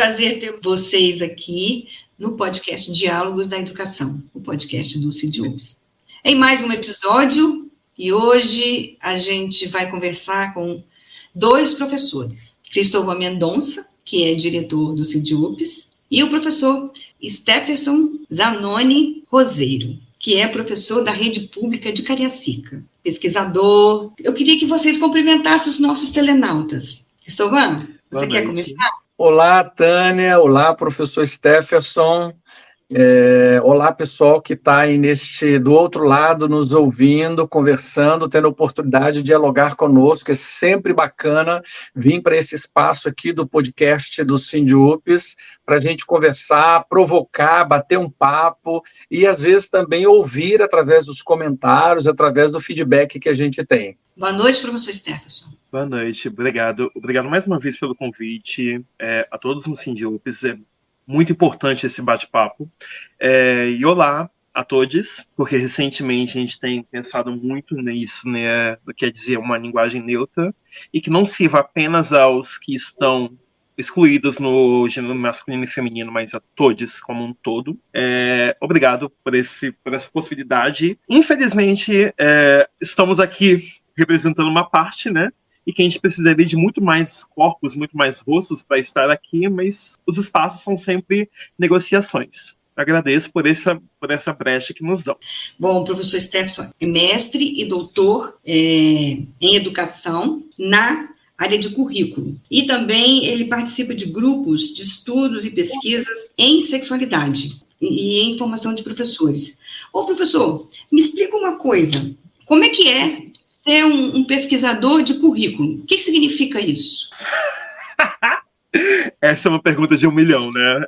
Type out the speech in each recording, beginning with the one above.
prazer ter vocês aqui no podcast Diálogos da Educação, o podcast do CIDIUPS. Em mais um episódio, e hoje a gente vai conversar com dois professores. Cristóvão Mendonça, que é diretor do CIDIUPS, e o professor Stefferson Zanoni Roseiro, que é professor da Rede Pública de Cariacica, pesquisador. Eu queria que vocês cumprimentassem os nossos telenautas. Cristóvão, você quer começar? Olá, Tânia. Olá, professor Stefferson. Olá, pessoal que está aí do outro lado, nos ouvindo, conversando, tendo a oportunidade de dialogar conosco. É sempre bacana vir para esse espaço aqui do podcast do CIDIUPS para a gente conversar, provocar, bater um papo e, às vezes, também ouvir através dos comentários, através do feedback que a gente tem. Boa noite, professor Stefferson. Boa noite, obrigado. Obrigado mais uma vez pelo convite a todos no CIDIUPS. É muito importante esse bate-papo. E olá a todos, porque recentemente a gente tem pensado muito nisso, né, do que quer dizer uma linguagem neutra, e que não sirva apenas aos que estão excluídos no gênero masculino e feminino, mas a todos como um todo. Obrigado por essa possibilidade. Infelizmente, estamos aqui representando uma parte, né, e que a gente precisaria de muito mais corpos, muito mais rostos para estar aqui, mas os espaços são sempre negociações. Agradeço por essa brecha que nos dão. Bom, o professor Stefferson é mestre e doutor em educação na área de currículo. E também ele participa de grupos de estudos e pesquisas em sexualidade e em formação de professores. Ô, professor, me explica uma coisa. Como é que é ser um pesquisador de currículo? O que significa isso? Essa é uma pergunta de 1 milhão, né?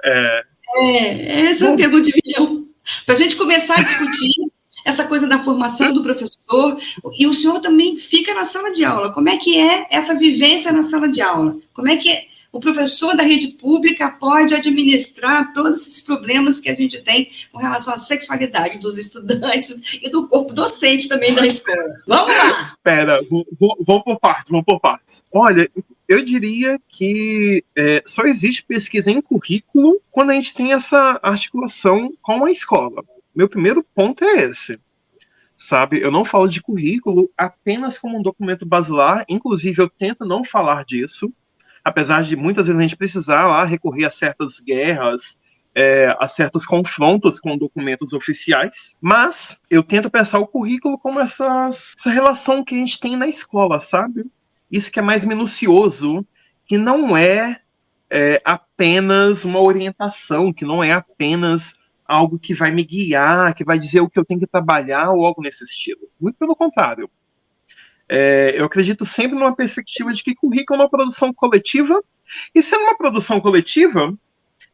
Essa é uma pergunta de 1 milhão. Para a gente começar a discutir essa coisa da formação do professor, e o senhor também fica na sala de aula. Como é que é essa vivência na sala de aula? Como é que o professor da rede pública pode administrar todos esses problemas que a gente tem com relação à sexualidade dos estudantes e do corpo docente também da escola? Vamos lá! Vamos por partes. Olha, eu diria que só existe pesquisa em currículo quando a gente tem essa articulação com a escola. Meu primeiro ponto é esse. Sabe, eu não falo de currículo apenas como um documento basilar, inclusive eu tento não falar disso, apesar de muitas vezes a gente precisar lá recorrer a certas guerras, a certos confrontos com documentos oficiais, mas eu tento pensar o currículo como essa relação que a gente tem na escola, sabe? Isso que é mais minucioso, que não é apenas uma orientação, que não é apenas algo que vai me guiar, que vai dizer o que eu tenho que trabalhar ou algo nesse estilo. Muito pelo contrário. Eu acredito sempre numa perspectiva de que currículo é uma produção coletiva, e sendo uma produção coletiva,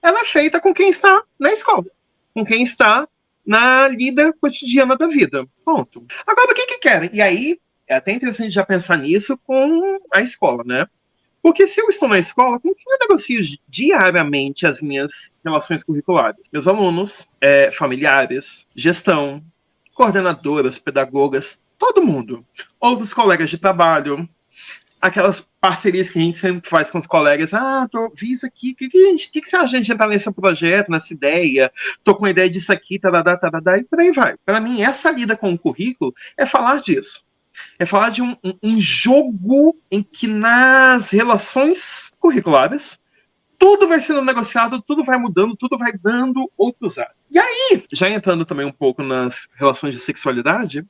ela é feita com quem está na escola, com quem está na lida cotidiana da vida. Ponto. Agora, o que querem? E aí, é até interessante já pensar nisso com a escola, né? Porque se eu estou na escola, com quem eu negocio diariamente as minhas relações curriculares? Meus alunos, familiares, gestão, coordenadoras, pedagogas, todo mundo. Outros colegas de trabalho, aquelas parcerias que a gente sempre faz com os colegas. Vi isso aqui, o que você acha de a gente entrar nesse projeto, nessa ideia? Tô com a ideia disso aqui, tarará, e por aí vai. Para mim, essa lida com o currículo é falar disso. É falar de um jogo em que nas relações curriculares tudo vai sendo negociado, tudo vai mudando, tudo vai dando outros ares. E aí, já entrando também um pouco nas relações de sexualidade,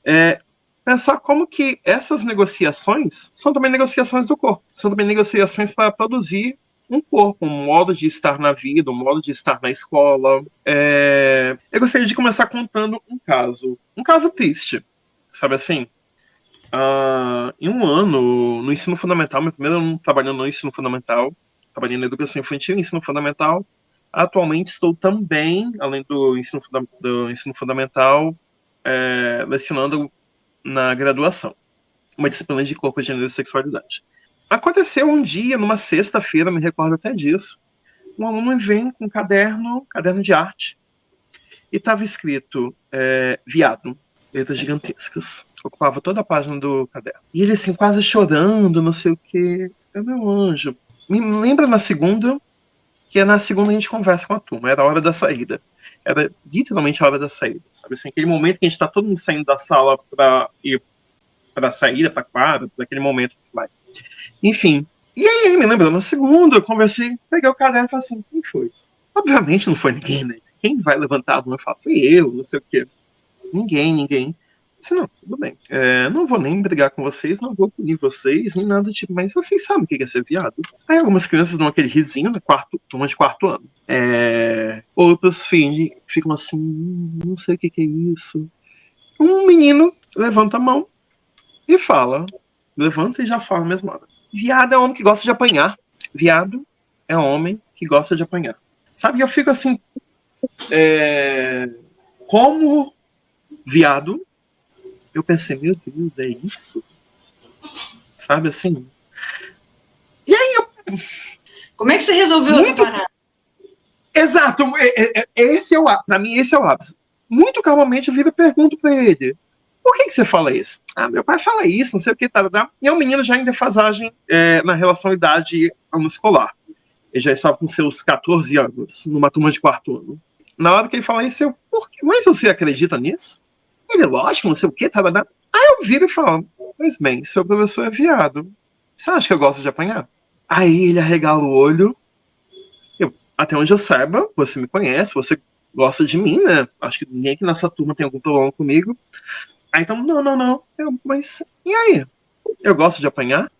pensar como que essas negociações são também negociações do corpo. São também negociações para produzir um corpo, um modo de estar na vida, um modo de estar na escola. Eu gostaria de começar contando um caso triste, sabe assim? Em um ano, no ensino fundamental, meu primeiro ano trabalhando no ensino fundamental, trabalhei na educação infantil e ensino fundamental. Atualmente estou também, além do ensino fundamental, lecionando na graduação, uma disciplina de corpo, gênero e sexualidade. Aconteceu um dia, numa sexta-feira, me recordo até disso, um aluno vem com um caderno de arte, e estava escrito viado, letras gigantescas. Ocupava toda a página do caderno. E ele assim, quase chorando, não sei o quê. Meu anjo. Me lembra na segunda porque na segunda a gente conversa com a turma, era a hora da saída. Era literalmente a hora da saída, sabe assim, aquele momento que a gente tá todo mundo saindo da sala pra ir pra saída, pra quadra, daquele momento que vai. Enfim, e aí ele me lembrou na segunda, eu conversei, peguei o caderno e falei assim, quem foi? Obviamente não foi ninguém, né? Quem vai levantar a mão e falar, foi eu, não sei o quê. Ninguém. Eu disse, não, tudo bem. Não vou nem brigar com vocês, não vou punir vocês, nem nada do tipo, mas vocês sabem o que é ser viado? Aí algumas crianças dão aquele risinho na turma de quarto ano. Outras ficam assim, não sei o que é isso. Um menino levanta a mão e fala. Levanta e já fala a mesma hora. Viado é homem que gosta de apanhar. Viado é homem que gosta de apanhar. Sabe, eu fico assim, como viado, eu pensei, meu Deus, é isso? Sabe, assim? E aí eu... Como é que você resolveu essa parada? Exato, pra mim esse é o ápice. Muito calmamente eu viro e pergunto pra ele, por que você fala isso? Meu pai fala isso, não sei o que, tá. E é um menino já em defasagem na relação idade ano escolar. Ele já estava com seus 14 anos, numa turma de quarto ano. Na hora que ele fala isso, eu, por quê? Mas você acredita nisso? Ele, lógico, não sei o que, tá. Aí eu viro e falo, mas bem, seu professor é viado. Você acha que eu gosto de apanhar? Aí ele arregala o olho. Até onde eu saiba, você me conhece, você gosta de mim, né? Acho que ninguém aqui nessa turma tem algum problema comigo. Aí então, não. Mas e aí? Eu gosto de apanhar?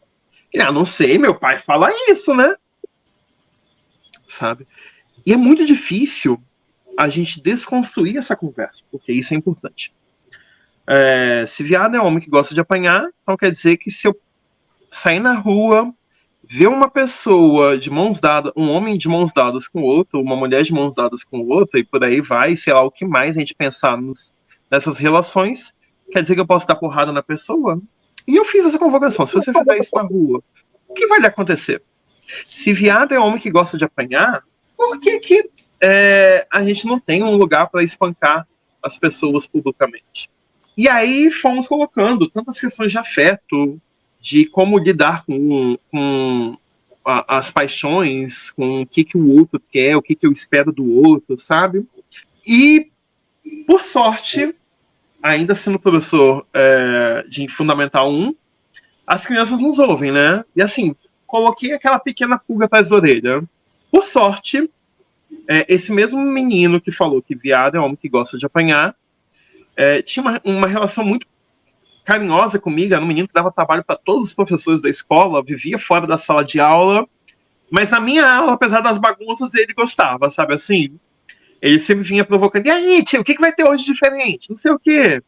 Não sei, meu pai fala isso, né? Sabe? E é muito difícil a gente desconstruir essa conversa, porque isso é importante. Se viado é homem que gosta de apanhar, então quer dizer que se eu sair na rua, ver uma pessoa de mãos dadas, um homem de mãos dadas com outro, uma mulher de mãos dadas com outra, e por aí vai, sei lá o que mais a gente pensar nessas relações, quer dizer que eu posso dar porrada na pessoa? E eu fiz essa convocação. Se você fizer isso na rua, o que vai lhe acontecer? Se viado é homem que gosta de apanhar, por que a gente não tem um lugar para espancar as pessoas publicamente? E aí fomos colocando tantas questões de afeto, de como lidar com as paixões, com o que o outro quer, o que eu espero do outro, sabe? E, por sorte, ainda sendo professor de Fundamental 1, as crianças nos ouvem, né? E assim, coloquei aquela pequena pulga atrás da orelha. Por sorte, esse mesmo menino que falou que viado é homem que gosta de apanhar, tinha uma relação muito carinhosa comigo, era um menino que dava trabalho para todos os professores da escola, vivia fora da sala de aula, mas na minha aula, apesar das bagunças, ele gostava, sabe assim? Ele sempre vinha provocando, e aí, tio, o que vai ter hoje diferente? Não sei o quê.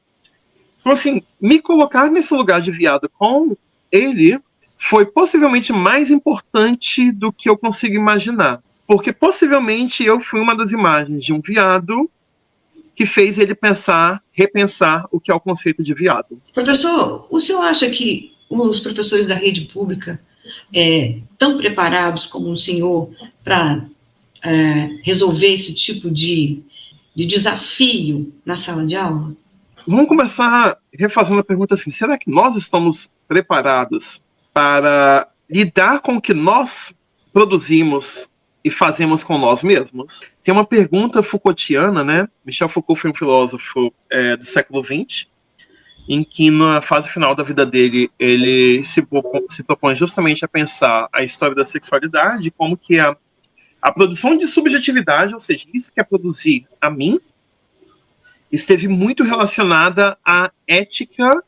Então, assim, me colocar nesse lugar de viado com ele foi possivelmente mais importante do que eu consigo imaginar. Porque possivelmente eu fui uma das imagens de um viado que fez ele repensar o que é o conceito de viado. Professor, o senhor acha que os professores da rede pública estão preparados como o senhor para resolver esse tipo de desafio na sala de aula? Vamos começar refazendo a pergunta assim, será que nós estamos preparados para lidar com o que nós produzimos e fazemos com nós mesmos? Tem uma pergunta Foucaultiana, né? Michel Foucault foi um filósofo do século XX, em que na fase final da vida dele, ele se propõe justamente a pensar a história da sexualidade, como que a produção de subjetividade, ou seja, isso que é produzir a mim, esteve muito relacionada à ética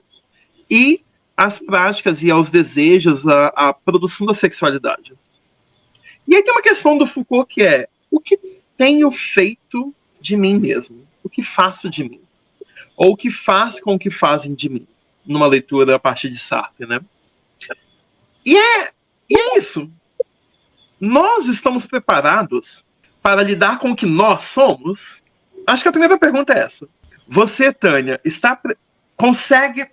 e às práticas e aos desejos, à produção da sexualidade. E aí tem uma questão do Foucault que é, o que tenho feito de mim mesmo? O que faço de mim? Ou o que faz com o que fazem de mim? Numa leitura a partir de Sartre, né? E é isso. Nós estamos preparados para lidar com o que nós somos? Acho que a primeira pergunta é essa. Você, Tânia, consegue...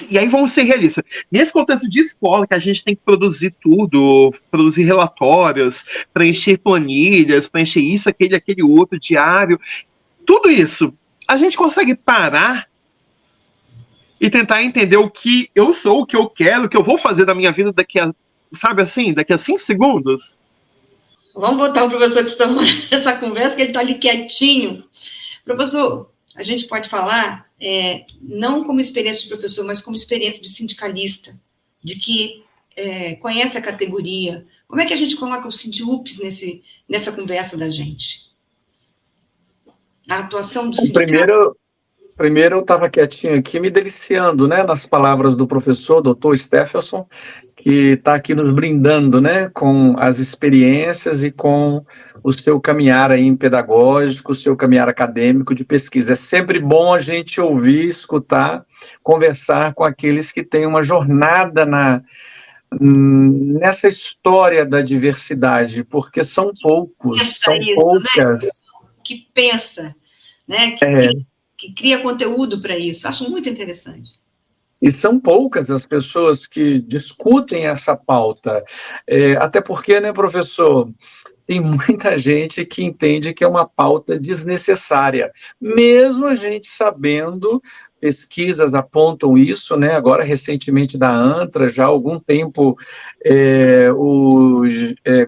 E aí vamos ser realistas. Nesse contexto de escola, que a gente tem que produzir tudo, produzir relatórios, preencher planilhas, preencher isso, aquele outro, diário, tudo isso, a gente consegue parar e tentar entender o que eu sou, o que eu quero, o que eu vou fazer da minha vida daqui a 5 segundos? Vamos botar o professor que está nessa conversa, que ele está ali quietinho. Professor, a gente pode falar, não como experiência de professor, mas como experiência de sindicalista, de que conhece a categoria. Como é que a gente coloca o SINDIUPS nessa conversa da gente? A atuação do sindicato. Primeiro eu estava quietinho aqui, me deliciando, né, nas palavras do professor, doutor Stephenson, que está aqui nos brindando, né, com as experiências e com o seu caminhar aí pedagógico, o seu caminhar acadêmico de pesquisa. É sempre bom a gente ouvir, escutar, conversar com aqueles que têm uma jornada nessa história da diversidade, porque são poucos, são poucas. Né? Que pensa, né, que cria conteúdo para isso. Acho muito interessante. E são poucas as pessoas que discutem essa pauta. Até porque, né, professor, tem muita gente que entende que é uma pauta desnecessária, mesmo a gente sabendo, pesquisas apontam isso, né, agora recentemente da ANTRA, já há algum tempo o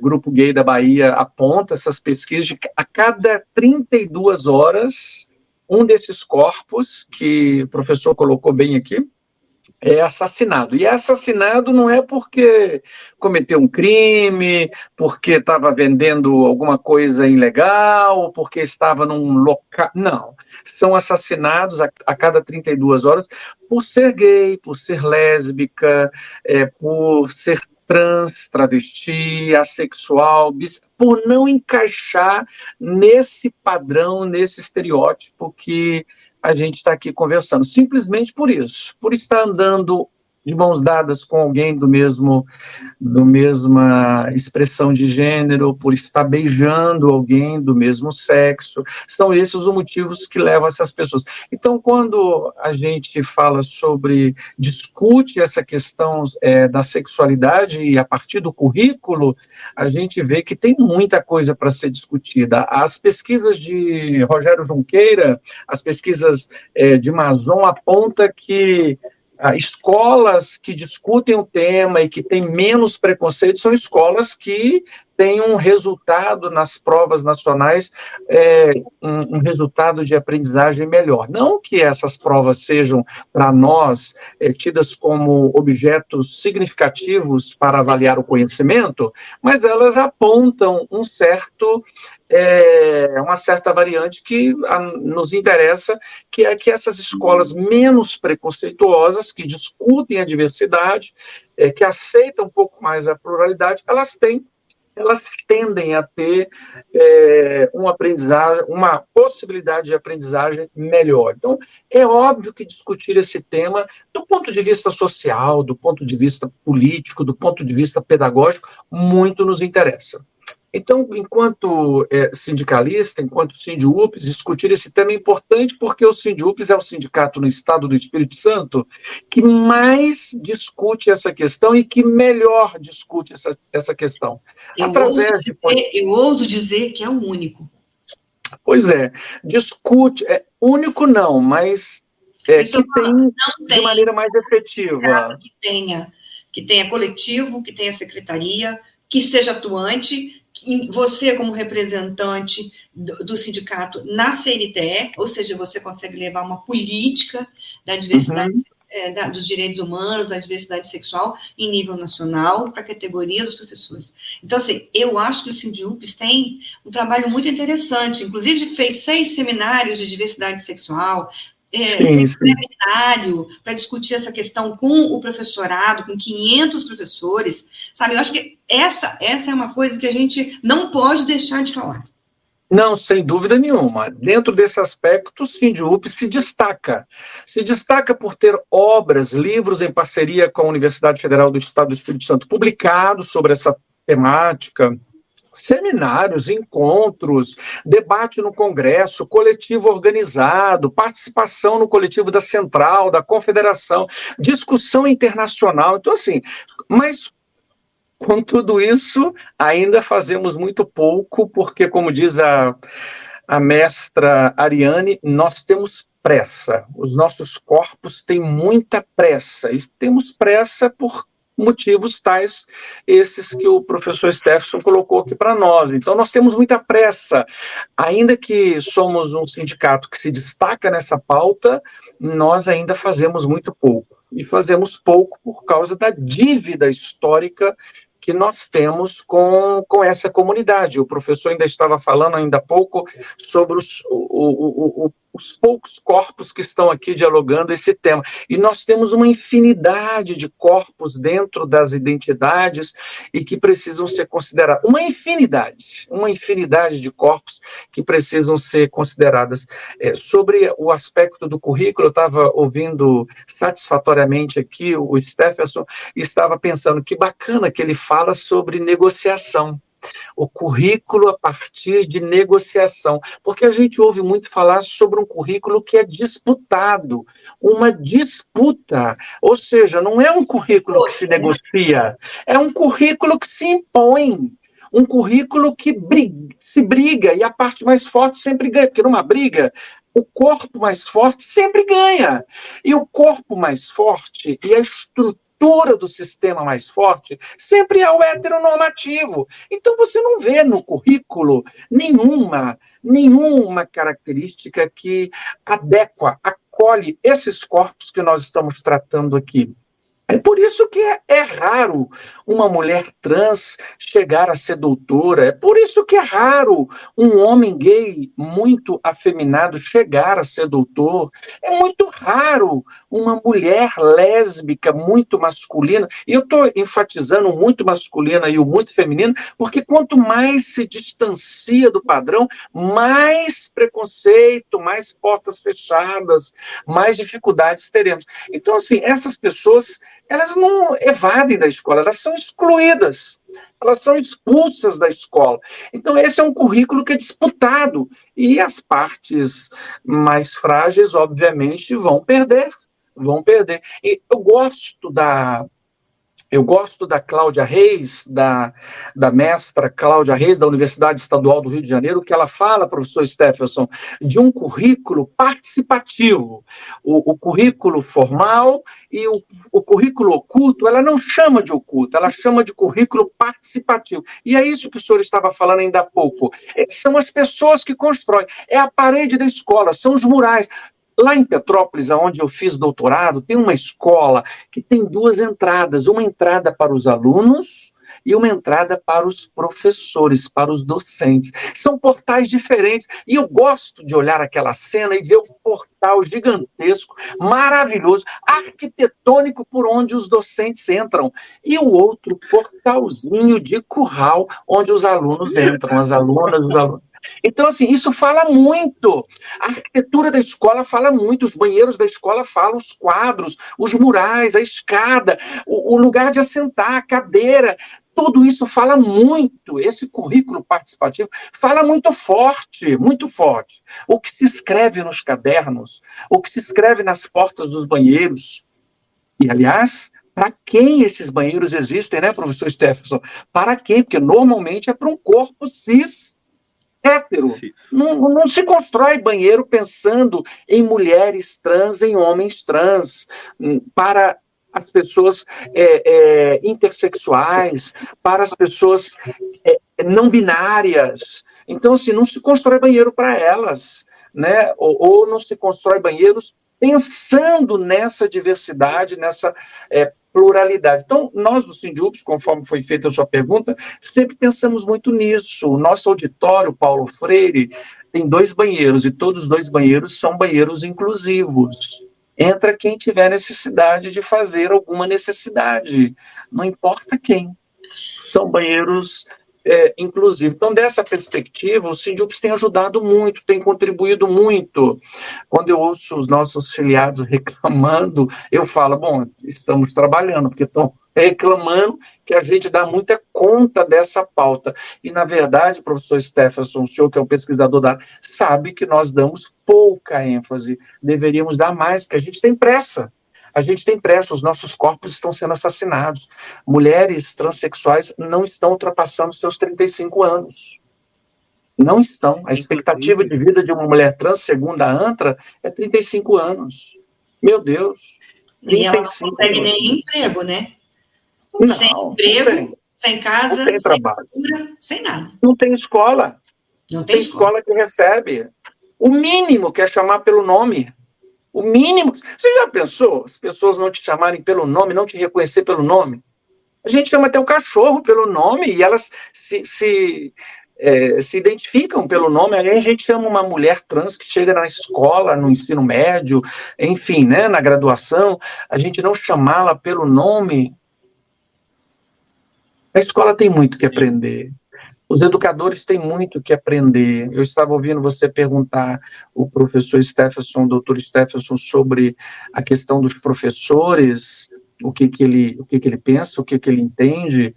Grupo Gay da Bahia aponta essas pesquisas, de a cada 32 horas, um desses corpos, que o professor colocou bem aqui, é assassinado. E é assassinado não é porque cometeu um crime, porque estava vendendo alguma coisa ilegal, porque estava num local... Não. São assassinados a cada 32 horas por ser gay, por ser lésbica, por ser trans, travesti, assexual, por não encaixar nesse padrão, nesse estereótipo que a gente está aqui conversando, simplesmente por isso, por estar andando de mãos dadas com alguém do mesma expressão de gênero, por estar beijando alguém do mesmo sexo. São esses os motivos que levam essas pessoas. Então, quando a gente fala discute essa questão da sexualidade e a partir do currículo, a gente vê que tem muita coisa para ser discutida. As pesquisas de Rogério Junqueira, as pesquisas de Mazon apontam que escolas que discutem o tema e que têm menos preconceito são escolas que têm um resultado nas provas nacionais, um resultado de aprendizagem melhor. Não que essas provas sejam, para nós, tidas como objetos significativos para avaliar o conhecimento, mas elas apontam uma certa variante que nos interessa, que é que essas escolas menos preconceituosas, que discutem a diversidade, que aceitam um pouco mais a pluralidade, elas tendem a ter uma possibilidade de aprendizagem melhor. Então, é óbvio que discutir esse tema, do ponto de vista social, do ponto de vista político, do ponto de vista pedagógico, muito nos interessa. Então, enquanto sindicalista, enquanto SINDIUPS, discutir esse tema é importante porque o SINDIUPS é o sindicato no estado do Espírito Santo que mais discute essa questão e que melhor discute essa questão. Eu ouso dizer que é o único. Pois é, discute, único não, mas que tem de maneira mais efetiva. Que tenha coletivo, que tenha secretaria, que seja atuante, você como representante do sindicato na CNTE, ou seja, você consegue levar uma política da diversidade, dos direitos humanos, da diversidade sexual em nível nacional para a categoria dos professores. Então, assim, eu acho que o SINDIUPS tem um trabalho muito interessante, inclusive fez 6 seminários de diversidade sexual, um seminário para discutir essa questão com o professorado, com 500 professores, sabe? Eu acho que essa é uma coisa que a gente não pode deixar de falar. Não, sem dúvida nenhuma. Dentro desse aspecto, o SINDIUPS se destaca. Se destaca por ter obras, livros em parceria com a Universidade Federal do Estado do Espírito Santo, publicados sobre essa temática, seminários, encontros, debate no Congresso, coletivo organizado, participação no coletivo da Central, da Confederação, discussão internacional. Então, assim, mas com tudo isso, ainda fazemos muito pouco, porque, como diz a mestra Ariane, nós temos pressa. Os nossos corpos têm muita pressa. E temos pressa por motivos tais, esses que o professor Stephenson colocou aqui para nós. Então, nós temos muita pressa. Ainda que somos um sindicato que se destaca nessa pauta, nós ainda fazemos muito pouco. E fazemos pouco por causa da dívida histórica que nós temos com essa comunidade. O professor ainda estava falando ainda há pouco sobre os poucos corpos que estão aqui dialogando esse tema. E nós temos uma infinidade de corpos dentro das identidades e que precisam ser considerados. Uma infinidade de corpos que precisam ser consideradas. Sobre o aspecto do currículo, eu estava ouvindo satisfatoriamente aqui o Stephenson e estava pensando que bacana que ele fala sobre negociação. O currículo a partir de negociação, porque a gente ouve muito falar sobre um currículo que é disputado, uma disputa, ou seja, não é um currículo que se negocia, é um currículo que se impõe, um currículo que se briga, e a parte mais forte sempre ganha, porque numa briga, o corpo mais forte sempre ganha, e o corpo mais forte e a estrutura do sistema mais forte sempre é o heteronormativo. Então você não vê no currículo nenhuma característica que acolhe esses corpos que nós estamos tratando aqui. É por isso que é raro uma mulher trans chegar a ser doutora, é por isso que é raro um homem gay muito afeminado chegar a ser doutor, é muito raro uma mulher lésbica muito masculina, e eu estou enfatizando o muito masculina e o muito feminino, porque quanto mais se distancia do padrão, mais preconceito, mais portas fechadas, mais dificuldades teremos. Então, assim, essas pessoas, elas não evadem da escola, elas são excluídas, elas são expulsas da escola. Então, esse é um currículo que é disputado, e as partes mais frágeis, obviamente, vão perder. E eu gosto da Cláudia Reis, da mestra Cláudia Reis, da Universidade Estadual do Rio de Janeiro, que ela fala, professor Stephenson, de um currículo participativo. O currículo formal e o currículo oculto, ela não chama de oculto, ela chama de currículo participativo. E é isso que o senhor estava falando ainda há pouco. São as pessoas que constroem, é a parede da escola, são os murais. Lá em Petrópolis, onde eu fiz doutorado, tem uma escola que tem duas entradas, uma entrada para os alunos e uma entrada para os professores, para os docentes. São portais diferentes, e eu gosto de olhar aquela cena e ver o portal gigantesco, maravilhoso, arquitetônico, por onde os docentes entram, e o outro portalzinho de curral, onde os alunos entram, as alunas, os alunos. Então, assim, isso fala muito. A arquitetura da escola fala muito, os banheiros da escola falam, os quadros, os murais, a escada, o lugar de assentar, a cadeira, tudo isso fala muito. Esse currículo participativo fala muito forte, muito forte. O que se escreve nos cadernos, o que se escreve nas portas dos banheiros. E, aliás, para quem esses banheiros existem, né, professor Stephenson? Para quem? Porque normalmente é para um corpo cis hétero. Não se constrói banheiro pensando em mulheres trans, em homens trans, para as pessoas intersexuais, para as pessoas não binárias. Então, assim, não se constrói banheiro para elas, né? Ou não se constrói banheiros pensando nessa diversidade, nessa pluralidade. Então, nós do Sindiúps, conforme foi feita a sua pergunta, sempre pensamos muito nisso. O nosso auditório, Paulo Freire, tem 2 banheiros, e todos os 2 banheiros são banheiros inclusivos. Entra quem tiver necessidade de fazer alguma necessidade, não importa quem. São banheiros inclusivos. Então, dessa perspectiva, o Sindiúps tem ajudado muito, tem contribuído muito. Quando eu ouço os nossos filiados reclamando, eu falo, bom, estamos trabalhando, porque estão reclamando que a gente dá muita conta dessa pauta. E, na verdade, professor Stephenson, o senhor que é um pesquisador sabe que nós damos pouca ênfase, deveríamos dar mais, porque a gente tem pressa. A gente tem pressa, os nossos corpos estão sendo assassinados. Mulheres transexuais não estão ultrapassando os seus 35 anos. Não estão. A expectativa de vida de uma mulher trans, segundo a ANTRA, é 35 anos. Meu Deus. 35 e ela não consegue nem emprego, né? Sem emprego, sem casa, sem trabalho, cultura, sem nada. Não tem escola. Não tem escola que recebe. O mínimo que é chamar pelo nome. O mínimo. Você já pensou as pessoas não te chamarem pelo nome, não te reconhecer pelo nome? A gente chama até o cachorro pelo nome e elas se identificam pelo nome. Aí a gente chama uma mulher trans que chega na escola, no ensino médio, enfim, né, na graduação, a gente não chamá-la pelo nome. A escola tem muito que aprender. Os educadores têm muito que aprender. Eu estava ouvindo você perguntar, o professor Stephenson, o doutor Stephenson, sobre a questão dos professores, o que ele pensa, o que ele entende.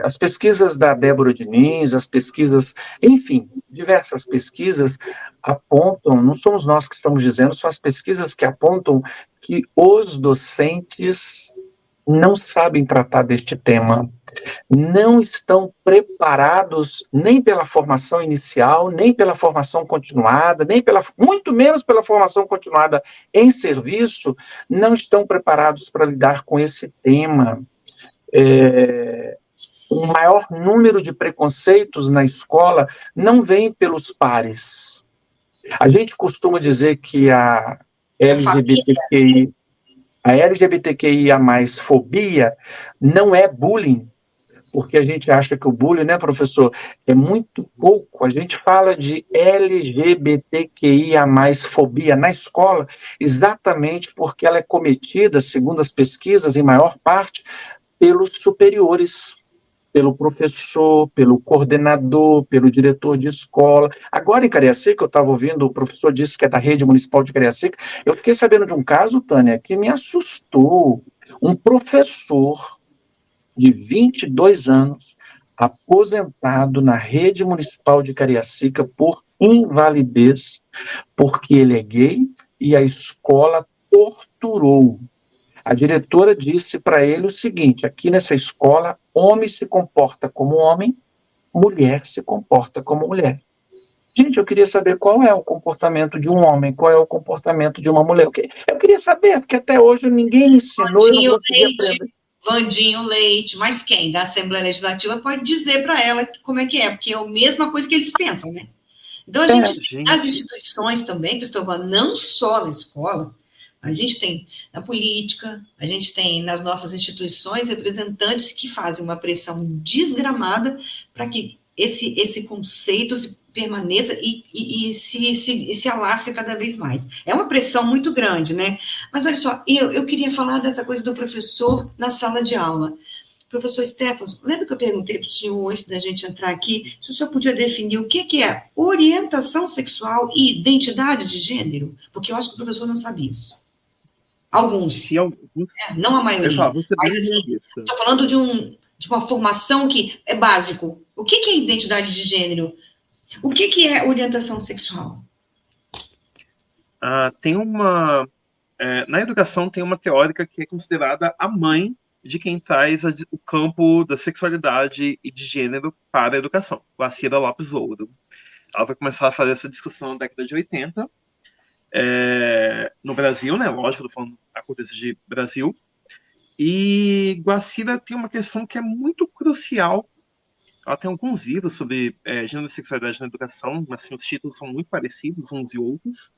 As pesquisas da Débora Diniz, as pesquisas, enfim, diversas pesquisas apontam, não somos nós que estamos dizendo, são as pesquisas que apontam que os docentes não sabem tratar deste tema, não estão preparados nem pela formação inicial, nem pela formação continuada, muito menos pela formação continuada em serviço, não estão preparados para lidar com esse tema. O maior número de preconceitos na escola não vem pelos pares. A gente costuma dizer que a LGBTQIA+, fobia não é bullying, porque a gente acha que o bullying, né, professor, é muito pouco. A gente fala de LGBTQIA+, fobia na escola, exatamente porque ela é cometida, segundo as pesquisas, em maior parte, pelos superiores, pelo professor, pelo coordenador, pelo diretor de escola. Agora, em Cariacica, eu estava ouvindo, o professor disse que é da rede municipal de Cariacica, eu fiquei sabendo de um caso, Tânia, que me assustou. Um professor de 22 anos, aposentado na rede municipal de Cariacica por invalidez, porque ele é gay e a escola torturou. A diretora disse para ele o seguinte: aqui nessa escola, homem se comporta como homem, mulher se comporta como mulher. Gente, eu queria saber qual é o comportamento de um homem, qual é o comportamento de uma mulher. Eu queria saber, porque até hoje ninguém me ensinou, eu não consegui aprender. Vandinho Leite, mas quem da Assembleia Legislativa pode dizer para ela como é que é, porque é a mesma coisa que eles pensam, né? Então, a gente, nas instituições também, Cristóvão, não só na escola, a gente tem na política, a gente tem nas nossas instituições representantes que fazem uma pressão desgramada para que esse conceito permaneça e se alastre cada vez mais. É uma pressão muito grande, né? Mas olha só, eu queria falar dessa coisa do professor na sala de aula. Professor Stephenson, lembra que eu perguntei para o senhor, antes da gente entrar aqui, se o senhor podia definir o que é orientação sexual e identidade de gênero? Porque eu acho que o professor não sabe isso. Alguns. Não a maioria. Mas, assim, estou falando de uma formação que é básico. O que é identidade de gênero? O que é orientação sexual? Na educação tem uma teórica que é considerada a mãe de quem traz o campo da sexualidade e de gênero para a educação, Guacira Lopes Louro. Ela vai começar a fazer essa discussão na década de 80, no Brasil, né? Lógico, estou falando a contexto de Brasil. E Guacira tem uma questão que é muito crucial. Ela tem alguns livros sobre gênero e sexualidade na educação, mas assim, os títulos são muito parecidos uns e outros.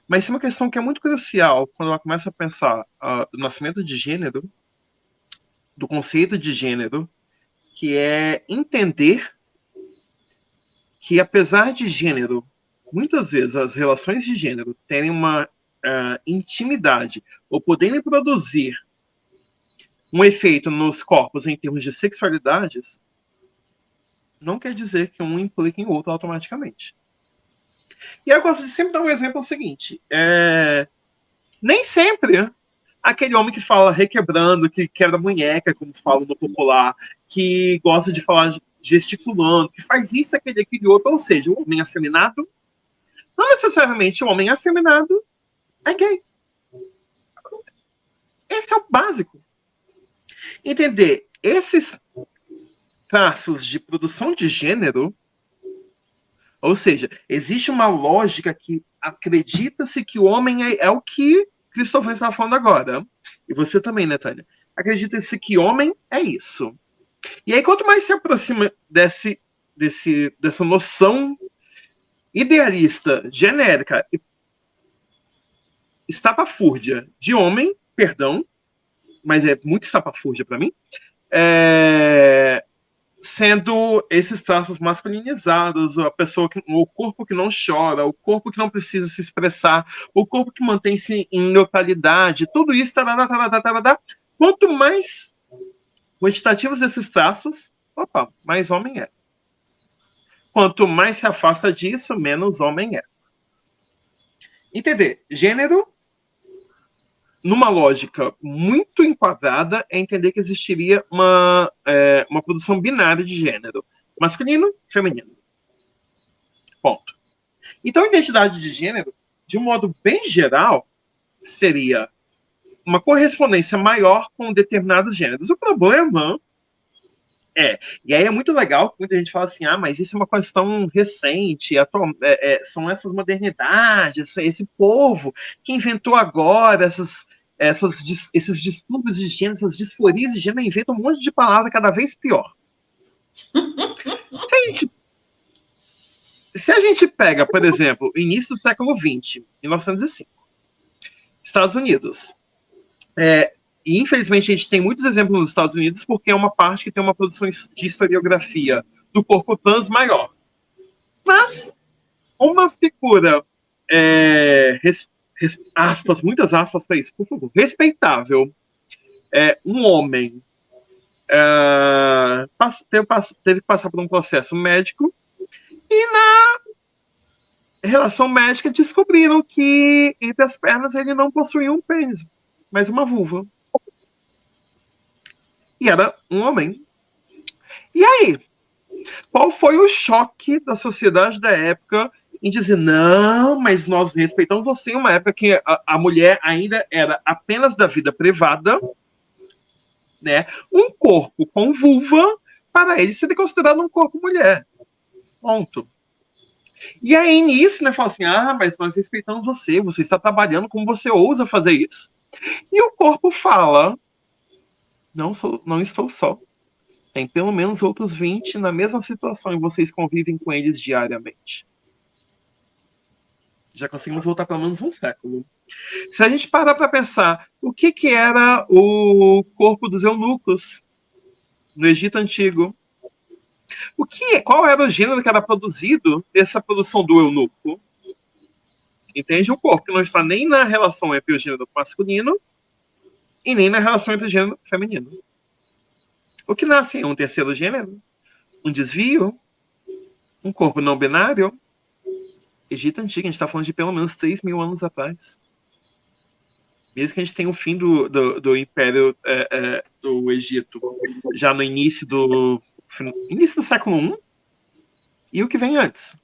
Mas tem uma questão que é muito crucial quando ela começa a pensar do nascimento de gênero, do conceito de gênero, que é entender que, apesar de gênero, muitas vezes as relações de gênero terem uma intimidade ou poderem produzir um efeito nos corpos em termos de sexualidades, não quer dizer que um implique em outro automaticamente. E eu gosto de sempre dar um exemplo seguinte. Nem sempre aquele homem que fala requebrando, que quebra munheca, como falam no popular, que gosta de falar gesticulando, que faz isso, aquele outro, ou seja, o homem afeminado, não necessariamente o homem afeminado é gay. Esse é o básico. Entender esses traços de produção de gênero, ou seja, existe uma lógica que acredita-se que o homem é o que Cristóvão estava falando agora. E você também, né, Tânia? acredita-se que homem é isso. E aí, quanto mais se aproxima dessa noção idealista, genérica, estapafúrdia de homem, perdão, mas é muito estapafúrdia para mim, sendo esses traços masculinizados, o corpo que não chora, o corpo que não precisa se expressar, o corpo que mantém-se em neutralidade, tudo isso, quanto mais quantitativos esses traços, mais homem é. Quanto mais se afasta disso, menos homem é. Entender gênero, numa lógica muito enquadrada, é entender que existiria uma produção binária de gênero. Masculino, feminino. Ponto. Então, a identidade de gênero, de um modo bem geral, seria uma correspondência maior com determinados gêneros. O problema e aí é muito legal que muita gente fala assim, mas isso é uma questão recente, são essas modernidades, esse povo que inventou agora esses distúrbios de gênero, essas disforias de gênero, inventa um monte de palavra cada vez pior. Se a gente pega, por exemplo, o início do século XX, 1905, Estados Unidos, e infelizmente a gente tem muitos exemplos nos Estados Unidos porque é uma parte que tem uma produção de historiografia do corpo trans maior. Mas uma figura, aspas, muitas aspas para isso, por favor, respeitável, um homem, teve que passar por um processo médico e na relação médica descobriram que entre as pernas ele não possuía um pênis, mas uma vulva. E era um homem. E aí? Qual foi o choque da sociedade da época em dizer, não, mas nós respeitamos você em uma época que a mulher ainda era apenas da vida privada, né? Um corpo com vulva, para ele seria considerado um corpo mulher. Ponto. E aí, nisso, né, fala assim, mas nós respeitamos você está trabalhando como você ousa fazer isso. E o corpo fala, não estou só. Tem pelo menos outros 20 na mesma situação e vocês convivem com eles diariamente. Já conseguimos voltar pelo menos um século. Se a gente parar para pensar, o que era o corpo dos eunucos no Egito Antigo? Qual era o gênero que era produzido dessa produção do eunuco? Entende? Um corpo que não está nem na relação entre o gênero masculino e nem na relação entre o gênero feminino. O que nasce é um terceiro gênero, um desvio, um corpo não binário. Egito Antigo, a gente está falando de pelo menos 3.000 anos atrás. Mesmo que a gente tenha o fim do Império do Egito, já no início do século I, e o que vem antes.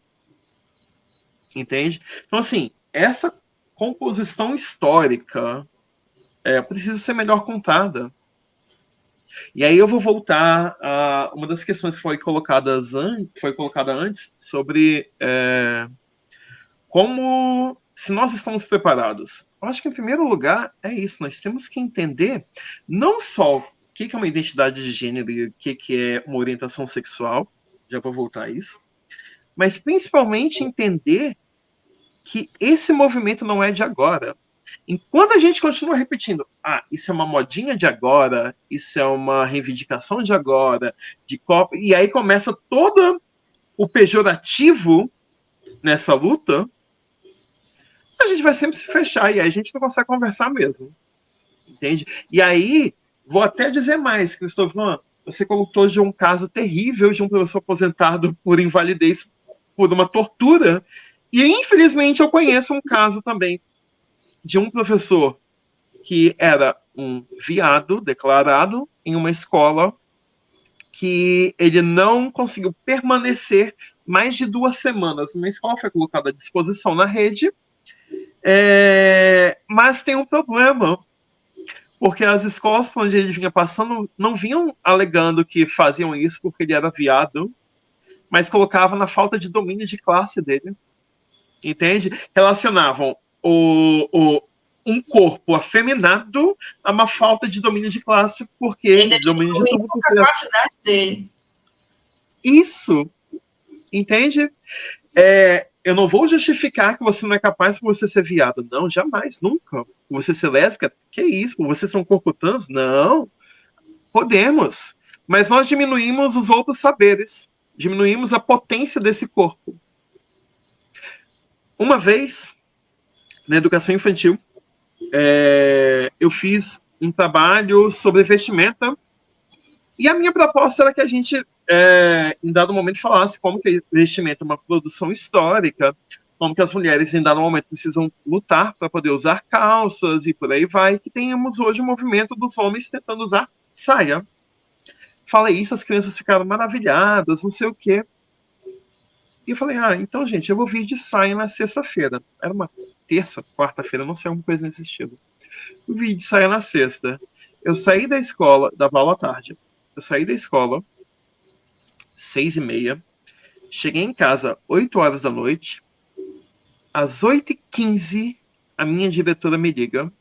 Entende? Então, assim, essa composição histórica precisa ser melhor contada. E aí eu vou voltar a uma das questões que foi colocada antes sobre como se nós estamos preparados. Eu acho que, em primeiro lugar, é isso. Nós temos que entender não só o que é uma identidade de gênero e o que é uma orientação sexual, já vou voltar a isso, mas principalmente entender que esse movimento não é de agora. Enquanto a gente continua repetindo, isso é uma modinha de agora, isso é uma reivindicação de agora, e aí começa todo o pejorativo nessa luta, a gente vai sempre se fechar, e aí a gente não consegue conversar mesmo. Entende? E aí, vou até dizer mais, Cristóvão, você contou de um caso terrível de um professor aposentado por invalidez, por uma tortura, e infelizmente eu conheço um caso também de um professor que era um viado declarado em uma escola que ele não conseguiu permanecer mais de 2 semanas. Uma escola foi colocada à disposição na rede, mas tem um problema, porque as escolas por onde ele vinha passando não vinham alegando que faziam isso porque ele era viado, mas colocavam na falta de domínio de classe dele. Entende? Relacionavam um corpo afeminado a uma falta de domínio de classe, porque domínio de tudo, porque a capacidade dele. Isso, entende? Eu não vou justificar que você não é capaz por você ser viado. Não, jamais, nunca. Por você ser lésbica, que isso? Por você ser um corpo trans? Não. Podemos. Mas nós diminuímos os outros saberes. Diminuímos a potência desse corpo. Uma vez, na educação infantil, eu fiz um trabalho sobre vestimenta. E a minha proposta era que a gente, em dado momento, falasse como que vestimenta é uma produção histórica, como que as mulheres, em dado momento, precisam lutar para poder usar calças e por aí vai, que tenhamos hoje o movimento dos homens tentando usar saia. Falei isso, as crianças ficaram maravilhadas, não sei o quê. E eu falei, então, gente, eu vou vir de saia na sexta-feira. Era uma terça, quarta-feira, não sei, alguma coisa nesse estilo. Eu vi de saia na sexta. Eu saí da escola, dava aula à tarde. Eu saí da escola, 6h30. Cheguei em casa, 8 horas da noite. Às 8h15, a minha diretora me liga.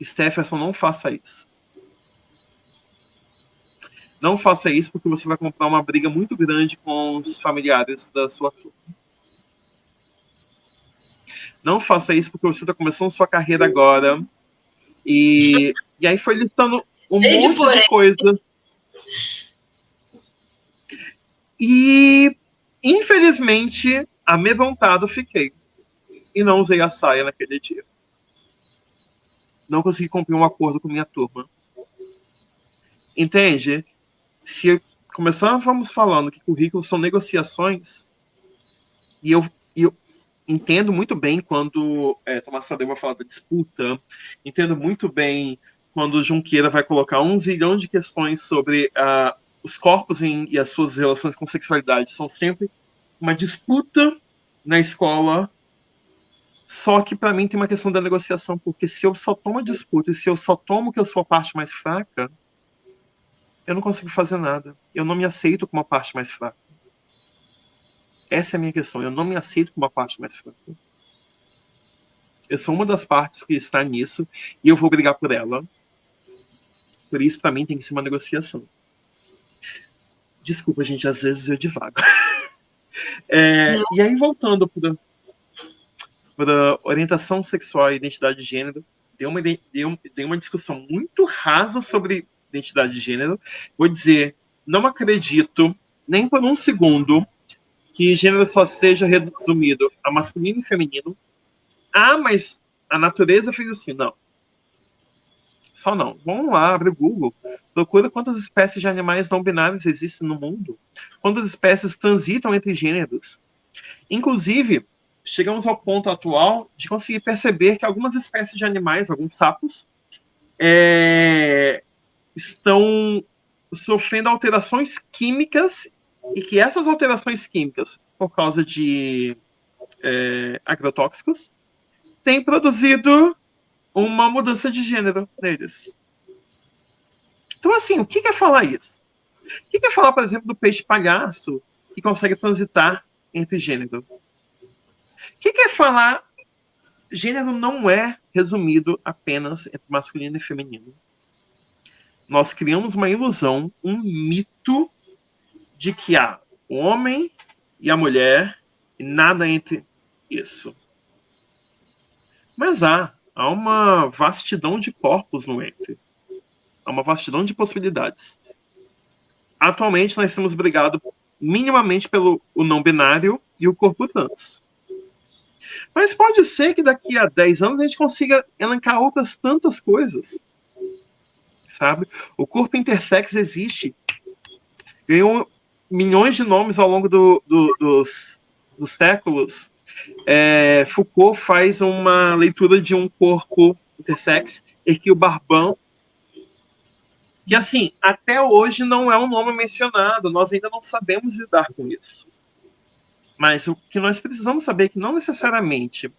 Stefferson, não faça isso. Não faça isso porque você vai comprar uma briga muito grande com os familiares da sua turma. Não faça isso porque você está começando sua carreira agora. E aí foi listando um monte de coisa. E, infelizmente, amedrontado fiquei. E não usei a saia naquele dia. Não consegui cumprir um acordo com minha turma. Entende? Se começávamos falando que currículos são negociações, e eu entendo muito bem quando Tomás Tadeu vai falar da disputa, entendo muito bem quando o Junqueira vai colocar 1 zilhão de questões sobre os corpos e as suas relações com sexualidade. São sempre uma disputa na escola, só que para mim tem uma questão da negociação, porque se eu só tomo a disputa e se eu só tomo que eu sou a parte mais fraca, eu não consigo fazer nada. Eu não me aceito como a parte mais fraca. Essa é a minha questão. Eu não me aceito como a parte mais fraca. Eu sou uma das partes que está nisso e eu vou brigar por ela. Por isso, para mim, tem que ser uma negociação. Desculpa, gente, às vezes eu divago. E aí, voltando para orientação sexual e identidade de gênero, deu uma discussão muito rasa sobre identidade de gênero. Vou dizer, não acredito nem por um segundo que gênero só seja resumido a masculino e feminino. Mas a natureza fez assim. Não. Só não. Vamos lá, abre o Google. Procura quantas espécies de animais não binários existem no mundo. Quantas espécies transitam entre gêneros. Inclusive, chegamos ao ponto atual de conseguir perceber que algumas espécies de animais, alguns sapos, estão sofrendo alterações químicas e que essas alterações químicas, por causa de agrotóxicos, têm produzido uma mudança de gênero neles. Então, assim, o que é falar isso? O que é falar, por exemplo, do peixe palhaço que consegue transitar entre gênero? O que é falar gênero não é resumido apenas entre masculino e feminino. Nós criamos uma ilusão, um mito de que há o homem e a mulher e nada entre isso. Mas há uma vastidão de corpos no entre. Há uma vastidão de possibilidades. Atualmente nós temos brigado minimamente pelo o não binário e o corpo trans. Mas pode ser que daqui a 10 anos a gente consiga elencar outras tantas coisas. Sabe? O corpo intersex existe. Ganhou milhões de nomes ao longo dos séculos. Foucault faz uma leitura de um corpo intersex, Hercule Barbin, que, assim, até hoje não é um nome mencionado. Nós ainda não sabemos lidar com isso. Mas o que nós precisamos saber é que não necessariamente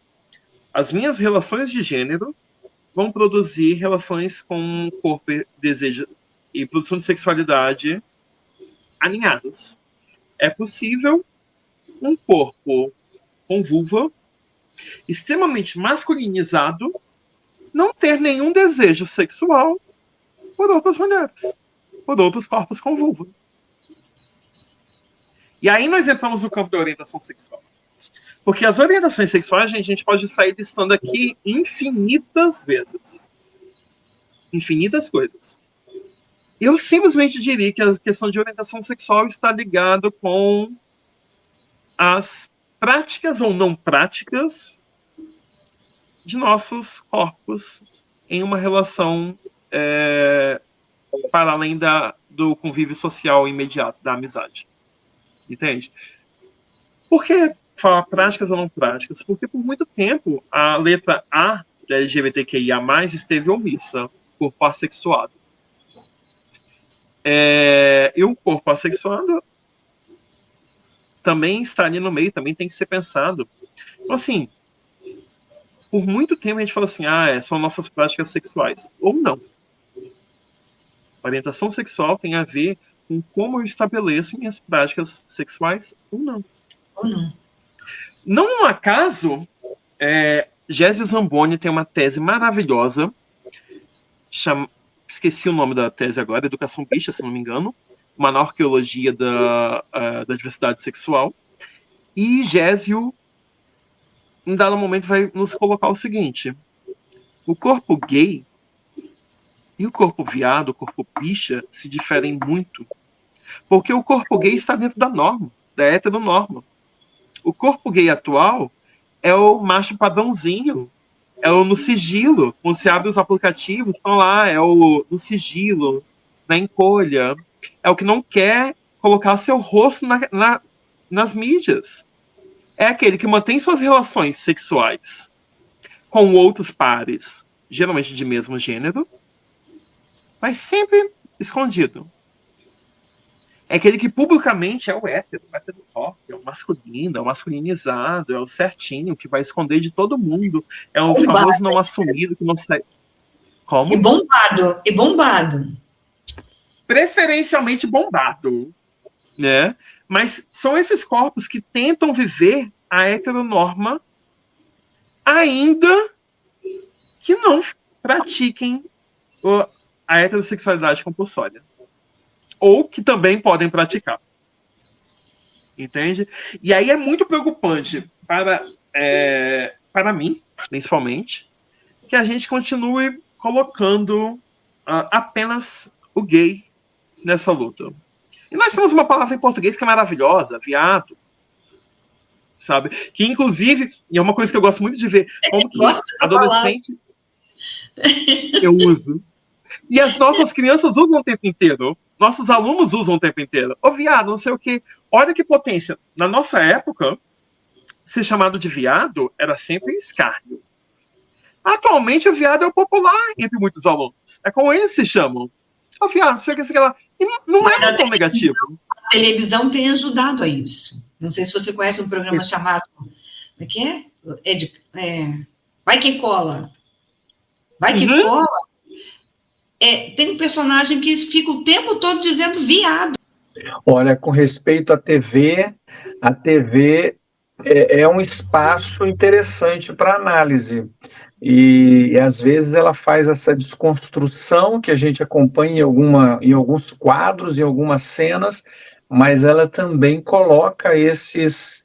as minhas relações de gênero vão produzir relações com corpo, desejo e produção de sexualidade alinhados. É possível um corpo com vulva extremamente masculinizado não ter nenhum desejo sexual por outras mulheres, por outros corpos com vulva. E aí nós entramos no campo da orientação sexual. Porque as orientações sexuais, a gente pode sair listando aqui infinitas vezes. Infinitas coisas. Eu simplesmente diria que a questão de orientação sexual está ligada com as práticas ou não práticas de nossos corpos em uma relação para além do convívio social imediato, da amizade. Entende? Por que falar práticas ou não práticas? Porque por muito tempo a letra A da LGBTQIA+, esteve omissa, corpo assexuado. E o corpo assexuado também está ali no meio, também tem que ser pensado. Então, assim, por muito tempo a gente fala assim, são nossas práticas sexuais. Ou não. Orientação sexual tem a ver com como eu estabeleço minhas práticas sexuais ou não. Ou não. Não um acaso, Gésio Zamboni tem uma tese maravilhosa, esqueci o nome da tese agora, Educação Bicha, se não me engano, uma arqueologia da diversidade sexual, e Gésio, em dado momento, vai nos colocar o seguinte: o corpo gay e o corpo viado, o corpo bicha, se diferem muito, porque o corpo gay está dentro da norma, da heteronorma. O corpo gay atual é o macho padrãozinho, é o no sigilo. Quando você abre os aplicativos, estão lá, é o no sigilo, na encolha. É o que não quer colocar seu rosto nas mídias. É aquele que mantém suas relações sexuais com outros pares, geralmente de mesmo gênero, mas sempre escondido. É aquele que publicamente é o hétero top, é o masculino, é o masculinizado, é o certinho, que vai esconder de todo mundo. É o bombado, famoso não assumido, que não sai. Como? E bombado. Preferencialmente bombado. Né? Mas são esses corpos que tentam viver a heteronorma, ainda que não pratiquem a heterossexualidade compulsória. Ou que também podem praticar. Entende? E aí é muito preocupante para mim, principalmente, que a gente continue colocando apenas o gay nessa luta. E nós temos uma palavra em português que é maravilhosa, viado. Sabe? Que, inclusive, e é uma coisa que eu gosto muito de ver, como que adolescente eu uso. E as nossas crianças usam o tempo inteiro. Nossos alunos usam o tempo inteiro. Ô, viado, não sei o quê. Olha que potência. Na nossa época, ser chamado de viado era sempre escárnio. Atualmente, o viado é o popular entre muitos alunos. É como eles se chamam. Ô, viado, não sei o que, sei lá. E não é tão negativo. A televisão tem ajudado a isso. Não sei se você conhece um programa chamado... Como é que é? Vai Quem Cola. Vai Quem Cola. Tem um personagem que fica o tempo todo dizendo viado. Olha, com respeito à TV, a TV é um espaço interessante para análise. E às vezes ela faz essa desconstrução que a gente acompanha em alguns quadros, em algumas cenas, mas ela também coloca esses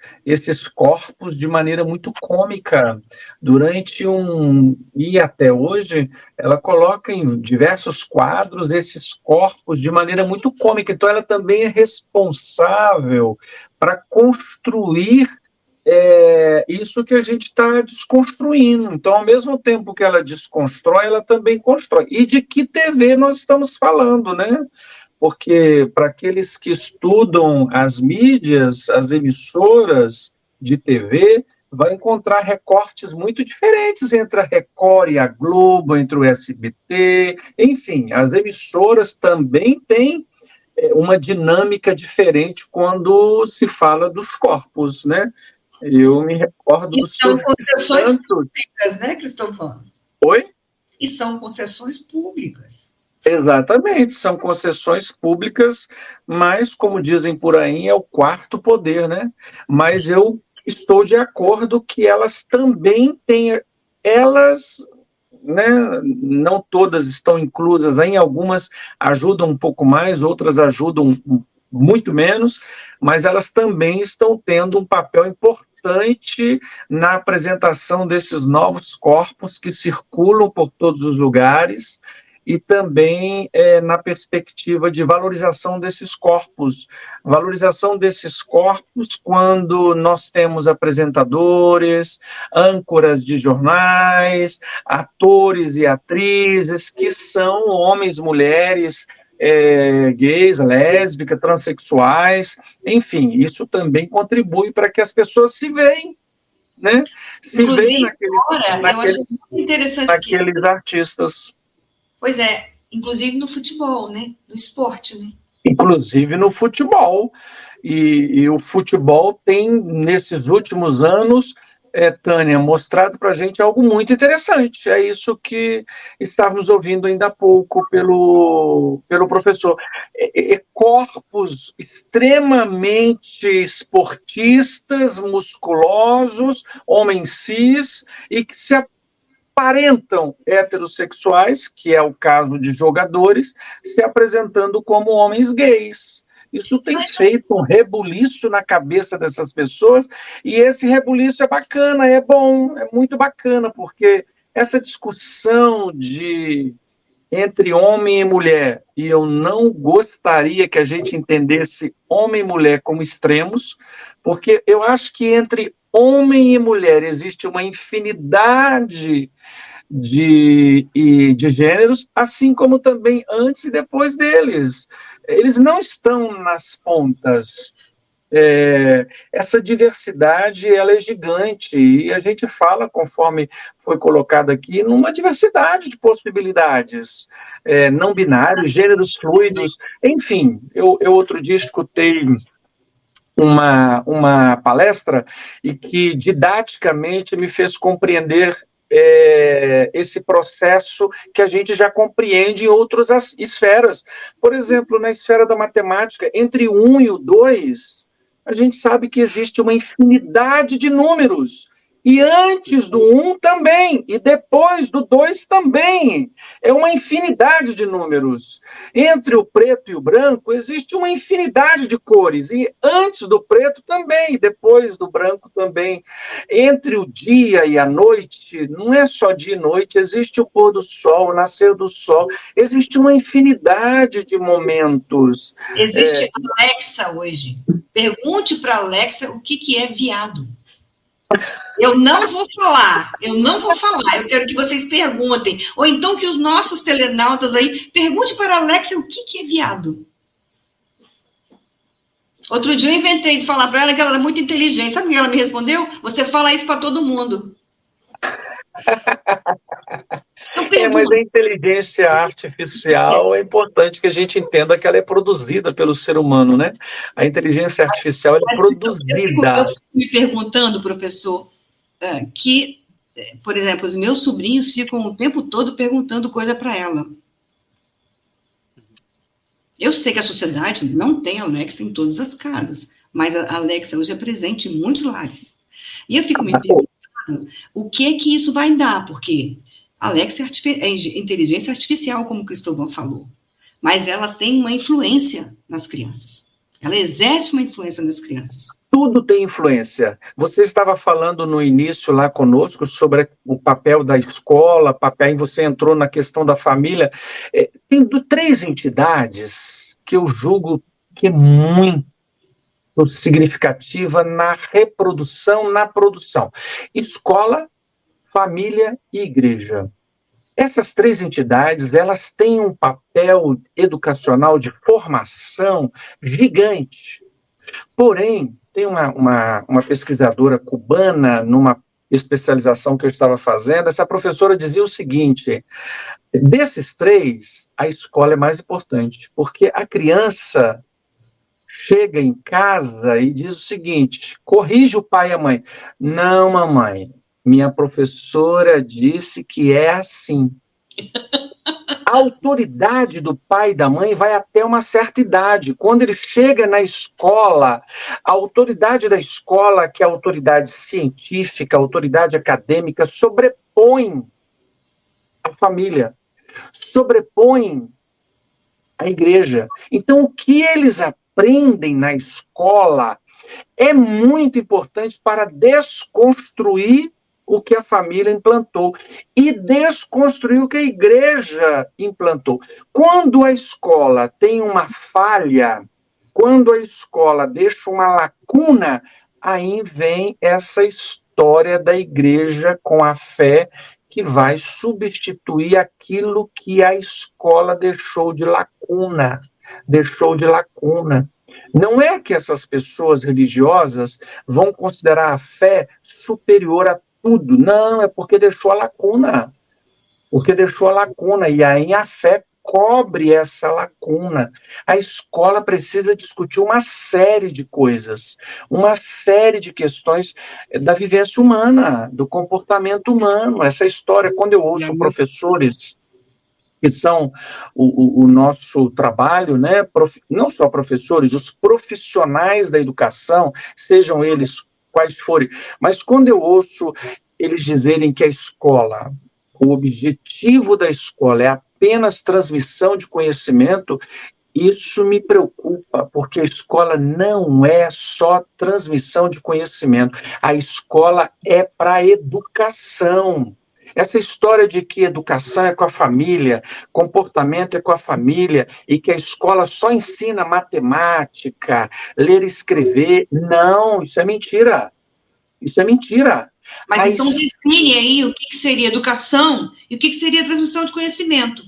corpos de maneira muito cômica. E até hoje, ela coloca em diversos quadros esses corpos de maneira muito cômica. Então, ela também é responsável para construir isso que a gente está desconstruindo. Então, ao mesmo tempo que ela desconstrói, ela também constrói. E de que TV nós estamos falando, né? Porque para aqueles que estudam as mídias, as emissoras de TV, vai encontrar recortes muito diferentes entre a Record e a Globo, entre o SBT, enfim, as emissoras também têm uma dinâmica diferente quando se fala dos corpos, né? Eu me recordo do São concessões públicas, né, Cristóvão? Oi? E são concessões públicas. Exatamente, são concessões públicas, mas, como dizem por aí, é o quarto poder, né? Mas eu estou de acordo que elas também têm, elas né? Não todas estão inclusas, em algumas ajudam um pouco mais, outras ajudam muito menos, mas elas também estão tendo um papel importante na apresentação desses novos corpos que circulam por todos os lugares e também na perspectiva de valorização desses corpos quando nós temos apresentadores, âncoras de jornais, atores e atrizes que são homens, mulheres, gays, lésbicas, transexuais, enfim, isso também contribui para que as pessoas se veem, né? Se veem naqueles artistas. Pois é, inclusive no futebol, né? No esporte, né? Inclusive no futebol. E o futebol tem, nesses últimos anos, Tânia, mostrado para a gente algo muito interessante. É isso que estávamos ouvindo ainda há pouco pelo professor. Corpos extremamente esportistas, musculosos, homens cis, e que se aparentam heterossexuais, que é o caso de jogadores, se apresentando como homens gays. Isso tem feito um rebuliço na cabeça dessas pessoas, e esse rebuliço é bacana, é bom, é muito bacana, porque essa discussão entre homem e mulher, e eu não gostaria que a gente entendesse homem e mulher como extremos, porque eu acho que entre homem e mulher existe uma infinidade de gêneros, assim como também antes e depois deles. Eles não estão nas pontas. Essa diversidade, ela é gigante, e a gente fala, conforme foi colocado aqui, numa diversidade de possibilidades, não binários, gêneros fluidos, enfim. Eu outro dia escutei uma palestra e que didaticamente me fez compreender esse processo que a gente já compreende em outras esferas. Por exemplo, na esfera da matemática, entre o 1 e o 2, a gente sabe que existe uma infinidade de números. E antes do 1 também, e depois do 2 também. É uma infinidade de números. Entre o preto e o branco, existe uma infinidade de cores. E antes do preto também, e depois do branco também. Entre o dia e a noite, não é só dia e noite, existe o pôr do sol, o nascer do sol. Existe uma infinidade de momentos. Existe Alexa hoje. Pergunte para a Alexa o que é viado. Eu não vou falar, eu quero que vocês perguntem, ou então que os nossos telenautas aí perguntem para a Alexa o que é viado. Outro dia eu inventei de falar para ela que ela era muito inteligente, sabe o que ela me respondeu? Você fala isso para todo mundo. Mas a inteligência artificial é importante que a gente entenda que ela é produzida pelo ser humano, né? A inteligência artificial é produzida. Eu fico me perguntando, professor, que, por exemplo, os meus sobrinhos ficam o tempo todo perguntando coisa para ela. Eu sei que a sociedade não tem Alexa em todas as casas, mas a Alexa hoje é presente em muitos lares. E eu fico me perguntando o que é que isso vai dar, porque Alexa é inteligência artificial, como o Cristóvão falou, mas ela tem uma influência nas crianças. Ela exerce uma influência nas crianças. Tudo tem influência. Você estava falando no início lá conosco sobre o papel da escola, aí você entrou na questão da família. Tem 3 entidades que eu julgo que é muito significativa na reprodução, na produção. Escola, família e igreja. Essas 3 entidades, elas têm um papel educacional de formação gigante. Porém, tem uma pesquisadora cubana, numa especialização que eu estava fazendo, essa professora dizia o seguinte: desses 3, a escola é mais importante, porque a criança chega em casa e diz o seguinte, corrige o pai e a mãe. Não, mamãe, minha professora disse que é assim. A autoridade do pai e da mãe vai até uma certa idade. Quando ele chega na escola, a autoridade da escola, que é a autoridade científica, a autoridade acadêmica, sobrepõe a família, sobrepõe a igreja. Então, o que eles aprendem na escola é muito importante para desconstruir o que a família implantou e desconstruir o que a igreja implantou. Quando a escola tem uma falha, quando a escola deixa uma lacuna, aí vem essa história da igreja com a fé que vai substituir aquilo que a escola deixou de lacuna. Não é que essas pessoas religiosas vão considerar a fé superior a tudo. Não, é porque deixou a lacuna. E aí a fé cobre essa lacuna. A escola precisa discutir uma série de coisas, uma série de questões da vivência humana, do comportamento humano. Essa história, quando eu ouço professores que são o nosso trabalho, né? Não só professores, os profissionais da educação, sejam eles quais forem, mas quando eu ouço eles dizerem que a escola, o objetivo da escola é apenas transmissão de conhecimento, isso me preocupa, porque a escola não é só transmissão de conhecimento, a escola é para educação. Essa história de que educação é com a família, comportamento é com a família, e que a escola só ensina matemática, ler e escrever, não, isso é mentira. Isso é mentira. Mas então define aí o que seria educação e o que seria transmissão de conhecimento.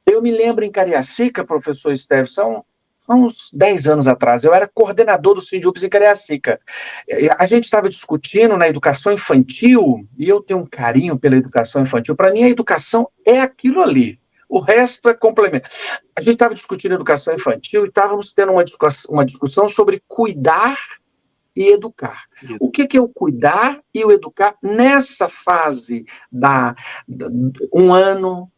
Eu me lembro em Cariacica, professor Stefferson, há uns 10 anos atrás, eu era coordenador do SINDUPS em Cariacica. A gente estava discutindo na educação infantil, e eu tenho um carinho pela educação infantil. Para mim, a educação é aquilo ali. O resto é complemento. A gente estava discutindo educação infantil e estávamos tendo uma discussão sobre cuidar e educar. O que é o cuidar e o educar nessa fase um ano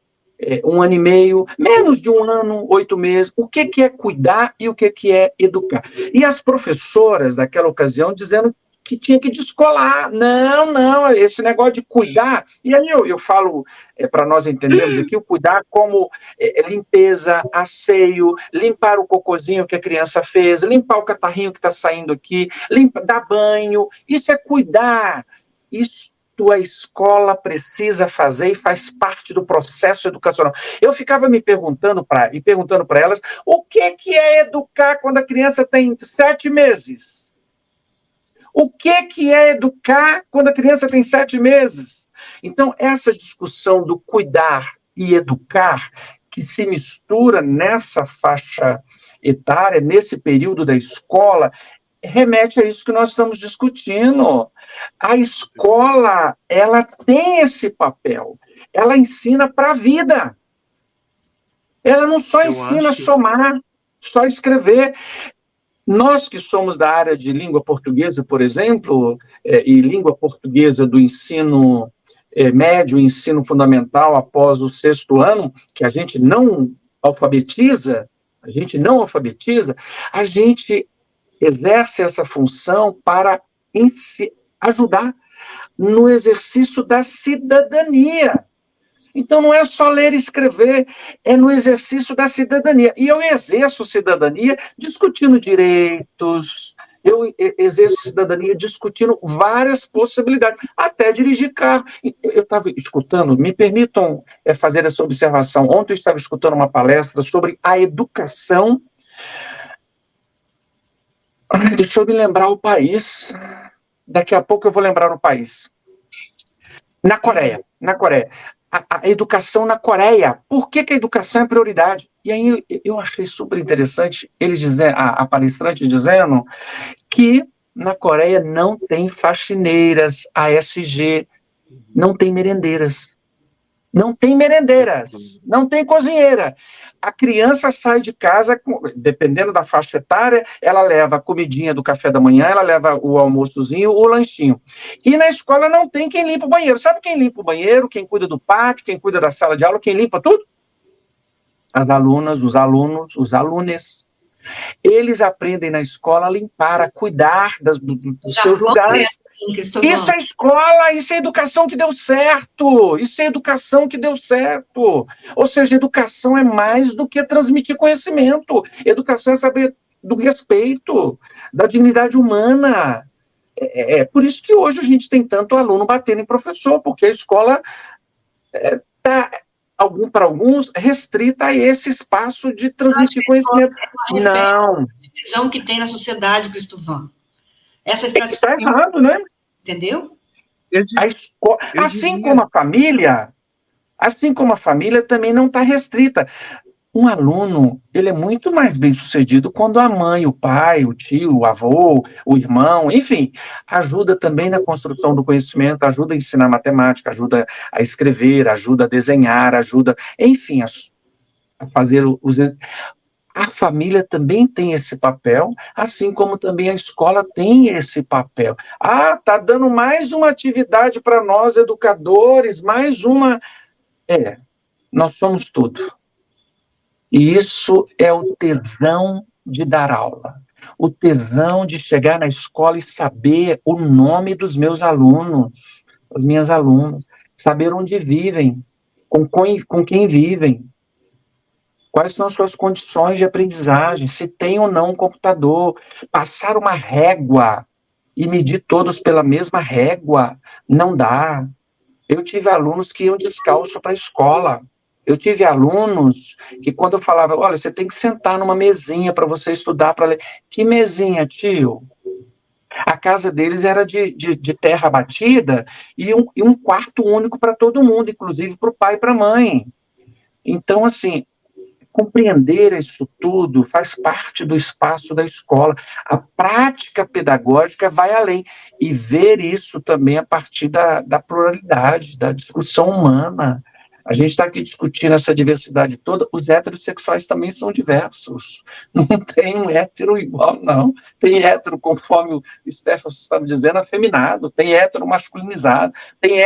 e meio, menos de um ano, 8 meses, o que é cuidar e o que é educar. E as professoras daquela ocasião dizendo que tinha que descolar. Não, esse negócio de cuidar, e aí eu falo, para nós entendermos aqui, o cuidar como limpeza, asseio, limpar o cocôzinho que a criança fez, limpar o catarrinho que está saindo aqui, dar banho, isso é cuidar. Isso a escola precisa fazer e faz parte do processo educacional. Eu ficava me perguntando para elas, o que é educar quando a criança tem 7 meses? O que é educar quando a criança tem 7 meses? Então, essa discussão do cuidar e educar, que se mistura nessa faixa etária, nesse período da escola, remete a isso que nós estamos discutindo. A escola, ela tem esse papel. Ela ensina para a vida. Ela não só ensina a somar, só escrever. Nós que somos da área de língua portuguesa, por exemplo, e língua portuguesa do ensino médio, ensino fundamental após o 6º ano, que a gente não alfabetiza, a gente exerce essa função para ajudar no exercício da cidadania. Então, não é só ler e escrever, é no exercício da cidadania. E eu exerço cidadania discutindo direitos, eu exerço cidadania discutindo várias possibilidades, até dirigir carro. Eu estava escutando, me permitam fazer essa observação, ontem eu estava escutando uma palestra sobre a educação. Deixa eu me lembrar o país, daqui a pouco eu vou lembrar o país. Na Coreia. A educação na Coreia. Por que a educação é prioridade? E aí eu achei super interessante a palestrante dizendo que na Coreia não tem faxineiras, ASG, não tem merendeiras. Não tem merendeiras, não tem cozinheira. A criança sai de casa, dependendo da faixa etária, ela leva a comidinha do café da manhã, ela leva o almoçozinho, o lanchinho. E na escola não tem quem limpa o banheiro. Sabe quem limpa o banheiro, quem cuida do pátio, quem cuida da sala de aula, quem limpa tudo? As alunas, os alunos, os alunos. Eles aprendem na escola a limpar, a cuidar dos seus lugares. Cristóvão. Isso é escola, isso é educação que deu certo, isso é educação que deu certo. Ou seja, educação é mais do que transmitir conhecimento. Educação é saber do respeito, da dignidade humana. É por isso que hoje a gente tem tanto aluno batendo em professor, porque a escola está, para alguns, restrita a esse espaço de transmitir conhecimento. Não. A visão que tem na sociedade, Cristóvão. Essa estratégia está errado, né? Entendeu? Assim como a família também não está restrita. Um aluno, ele é muito mais bem-sucedido quando a mãe, o pai, o tio, o avô, o irmão, enfim, ajuda também na construção do conhecimento, ajuda a ensinar matemática, ajuda a escrever, ajuda a desenhar, ajuda, enfim, a fazer os... A família também tem esse papel, assim como também a escola tem esse papel. Tá dando mais uma atividade para nós, educadores, mais uma... Nós somos tudo. E isso é o tesão de dar aula. O tesão de chegar na escola e saber o nome dos meus alunos, das minhas alunas, saber onde vivem, com quem vivem, quais são as suas condições de aprendizagem, se tem ou não um computador, passar uma régua e medir todos pela mesma régua, não dá. Eu tive alunos que iam descalço para a escola. Eu tive alunos que, quando eu falava, olha, você tem que sentar numa mesinha para você estudar, para ler. Que mesinha, tio? A casa deles era de terra batida e um quarto único para todo mundo, inclusive para o pai e para a mãe. Então, assim, compreender isso tudo faz parte do espaço da escola. A prática pedagógica vai além. E ver isso também a partir da pluralidade, da discussão humana. A gente está aqui discutindo essa diversidade toda, os heterossexuais também são diversos. Não tem um hétero igual, não. Tem hétero, conforme o Stefano estava dizendo, afeminado, tem hétero masculinizado, tem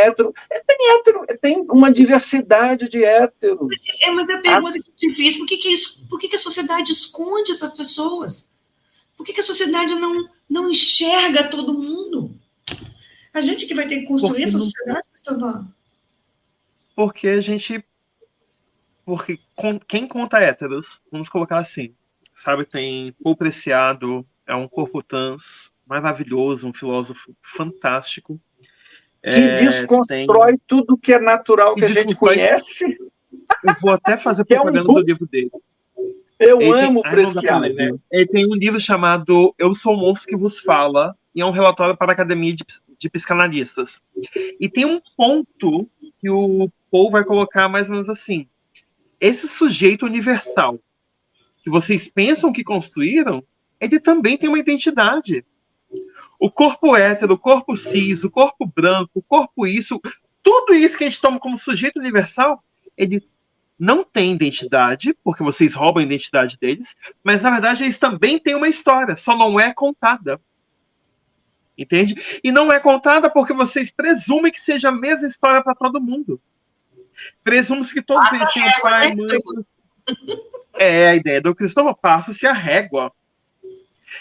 uma diversidade de héteros. Mas a pergunta que eu fiz, por que a sociedade esconde essas pessoas? Por que a sociedade não enxerga todo mundo? A gente que vai ter que construir essa sociedade, Cristóvão. Porque quem conta héteros, vamos colocar assim, sabe, tem Paul Preciado, é um corpo trans maravilhoso, um filósofo fantástico. Que desconstrói tudo que é natural que a gente conhece. Eu vou até fazer propaganda do livro dele. Eu amo Preciado. Né? Ele tem um livro chamado Eu Sou o Monstro que Vos Fala, e é um relatório para a Academia de Psicanalistas. E tem um ponto que o Paul vai colocar mais ou menos assim: esse sujeito universal que vocês pensam que construíram, ele também tem uma identidade. O corpo hétero, o corpo cis, o corpo branco, o corpo isso, tudo isso que a gente toma como sujeito universal, ele não tem identidade, porque vocês roubam a identidade deles, mas na verdade eles também têm uma história, só não é contada. Entende? E não é contada porque vocês presumem que seja a mesma história para todo mundo. Presumem que todos eles têm o pai, mãe. A ideia do Cristóvão, passa-se a régua.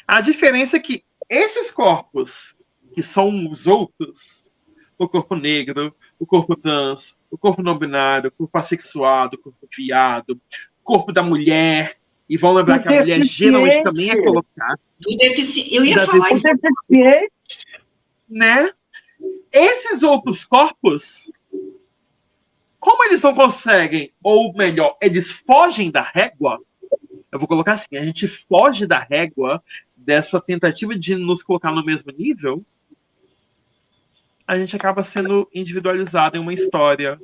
A diferença é que esses corpos, que são os outros, o corpo negro, o corpo trans, o corpo não binário, o corpo assexuado, o corpo viado, o corpo da mulher, e vão lembrar que a mulher geralmente também é colocada. Eu ia falar isso. Né? Esses outros corpos, como eles não conseguem, ou melhor, eles fogem da régua, eu vou colocar assim, a gente foge da régua dessa tentativa de nos colocar no mesmo nível, a gente acaba sendo individualizado em uma história,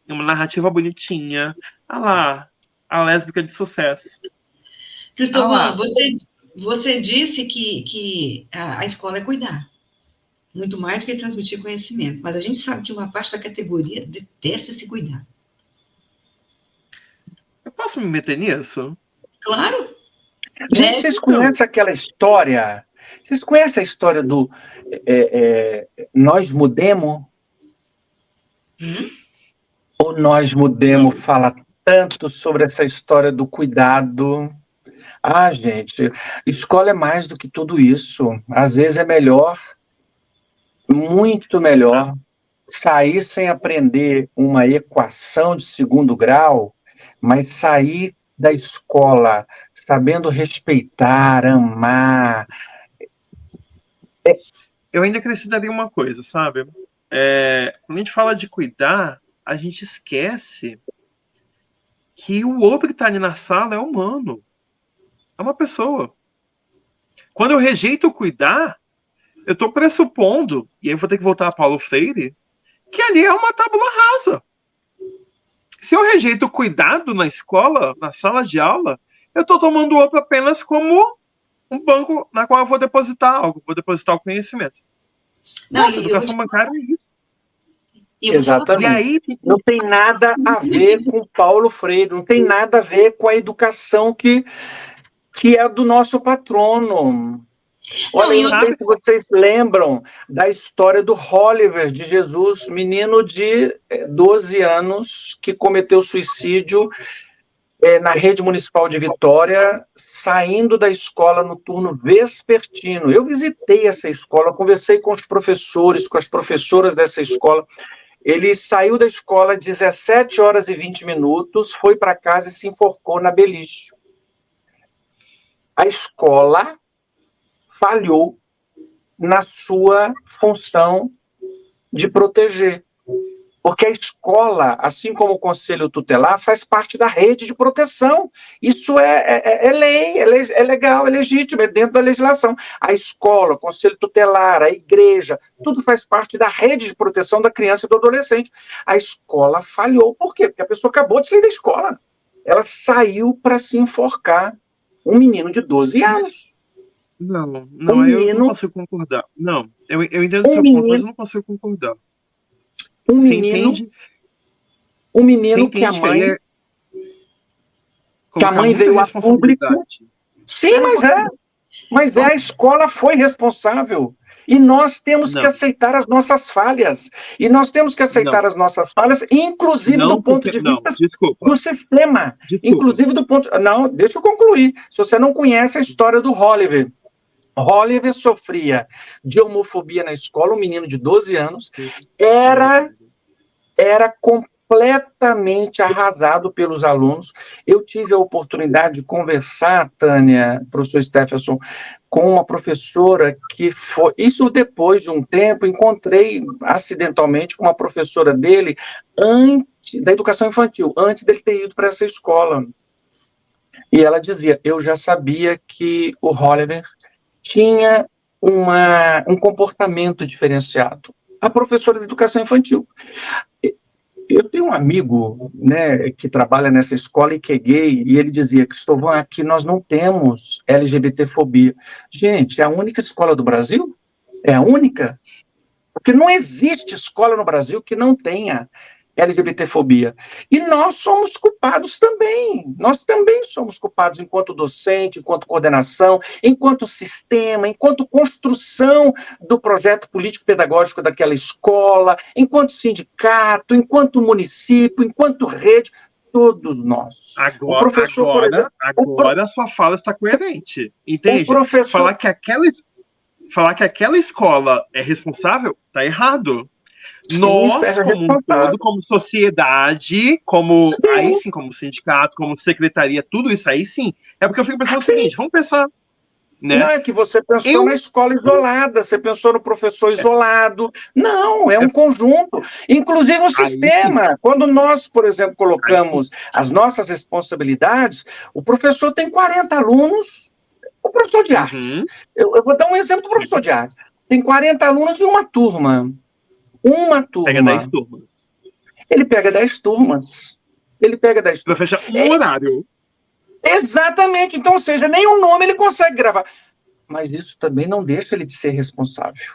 em uma narrativa bonitinha. Lá, a lésbica de sucesso. Cristóvão, você disse que a escola é cuidar. Muito mais do que transmitir conhecimento. Mas a gente sabe que uma parte da categoria detesta esse cuidar. Eu posso me meter nisso? Claro. Gente, vocês conhecem aquela história? Vocês conhecem a história do Nós Mudemos? O Nós Mudemos fala tanto sobre essa história do cuidado. Gente, escola é mais do que tudo isso. Às vezes é melhor Muito melhor sair sem aprender uma equação de segundo grau, mas sair da escola sabendo respeitar, amar. Eu ainda acrescentaria uma coisa, sabe? Quando a gente fala de cuidar, a gente esquece que o outro que está ali na sala é humano. É uma pessoa. Quando eu rejeito cuidar, eu estou pressupondo, e aí eu vou ter que voltar a Paulo Freire, que ali é uma tábula rasa. Se eu rejeito o cuidado na escola, na sala de aula, eu estou tomando o outro apenas como um banco na qual eu vou depositar algo, vou depositar o conhecimento. Não, educação bancária é isso. Exatamente. E aí, não tem nada a ver com Paulo Freire, não tem nada a ver com a educação que é do nosso patrono. Olha, eu não sei se vocês lembram da história do Oliver de Jesus, menino de 12 anos que cometeu suicídio na rede municipal de Vitória, saindo da escola no turno vespertino. Eu visitei essa escola, conversei com os professores, com as professoras dessa escola. Ele saiu da escola às 17h20, foi para casa e se enforcou na beliche. A escola falhou na sua função de proteger. Porque a escola, assim como o Conselho Tutelar, faz parte da rede de proteção. Isso é lei, é legal, é legítimo, é dentro da legislação. A escola, o Conselho Tutelar, a igreja, tudo faz parte da rede de proteção da criança e do adolescente. A escola falhou. Por quê? Porque a pessoa acabou de sair da escola. Ela saiu para se enforcar. Um menino de 12 anos. Não, eu não consigo concordar. Não, eu entendo o seu ponto, mas eu não consigo concordar. Um menino que a mãe veio a público. Sim, mas a escola foi responsável. E nós temos que aceitar as nossas falhas. E nós temos que aceitar as nossas falhas, inclusive do ponto de vista do sistema. Inclusive do ponto... Não, deixa eu concluir. Se você não conhece a história do Oliver. Oliver sofria de homofobia na escola, um menino de 12 anos, era completamente arrasado pelos alunos. Eu tive a oportunidade de conversar, Tânia, professor Stephenson, com uma professora que foi... Isso depois de um tempo, encontrei acidentalmente com uma professora dele da educação infantil, antes dele ter ido para essa escola. E ela dizia, eu já sabia que o Oliver tinha um comportamento diferenciado. A professora de educação infantil. Eu tenho um amigo, né, que trabalha nessa escola e que é gay, e ele dizia, Cristóvão, aqui nós não temos LGBTfobia. Gente, é a única escola do Brasil? É a única? Porque não existe escola no Brasil que não tenha LGBTfobia. E nós somos culpados também. Nós também somos culpados enquanto docente, enquanto coordenação, enquanto sistema, enquanto construção do projeto político-pedagógico daquela escola, enquanto sindicato, enquanto município, enquanto rede, todos nós. Agora a sua fala está coerente. Entende? Falar que aquela escola é responsável, está errado. Nós, como um todo, como sociedade, como aí sim, como sindicato, como secretaria, tudo isso aí sim. É porque eu fico pensando o seguinte, vamos pensar. Né? Não é que você pensou na escola isolada, você pensou no professor isolado. Não, é um conjunto. Inclusive o sistema. Quando nós, por exemplo, colocamos as nossas responsabilidades, o professor tem 40 alunos, o professor de artes. Eu vou dar um exemplo do professor de artes. Tem 40 alunos em uma turma. Pega 10 turmas. Ele pega 10 turmas. Para fechar um horário. Exatamente. Então, ou seja, nenhum nome ele consegue gravar. Mas isso também não deixa ele de ser responsável.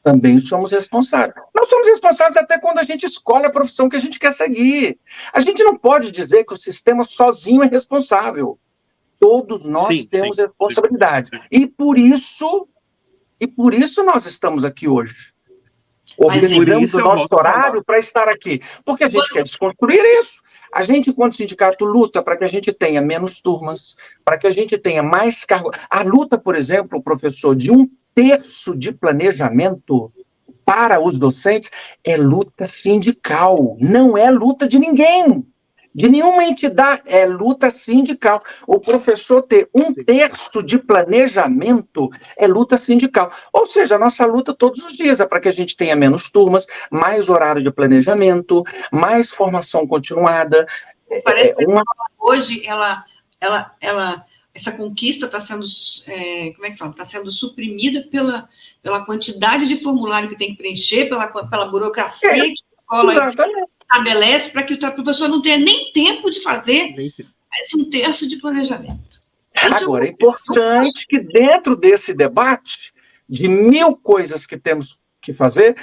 Também somos responsáveis. Nós somos responsáveis até quando a gente escolhe a profissão que a gente quer seguir. A gente não pode dizer que o sistema sozinho é responsável. Todos nós temos responsabilidade. E por isso nós estamos aqui hoje. Organizamos o nosso horário para estar aqui, porque a gente quer desconstruir isso. A gente, enquanto sindicato, luta para que a gente tenha menos turmas, para que a gente tenha mais cargo. A luta, por exemplo, professor, de 1/3 de planejamento, para os docentes é luta sindical, não é luta de ninguém. De nenhuma entidade, é luta sindical. O professor ter 1/3 de planejamento é luta sindical. Ou seja, a nossa luta todos os dias é para que a gente tenha menos turmas, mais horário de planejamento, mais formação continuada. Parece que hoje essa conquista está sendo, como é que fala? Está sendo suprimida pela quantidade de formulário que tem que preencher, pela burocracia que a escola estabelece para que o professor não tenha nem tempo de fazer esse 1/3 de planejamento. Agora, é importante que dentro desse debate, de 1000 coisas que temos que fazer,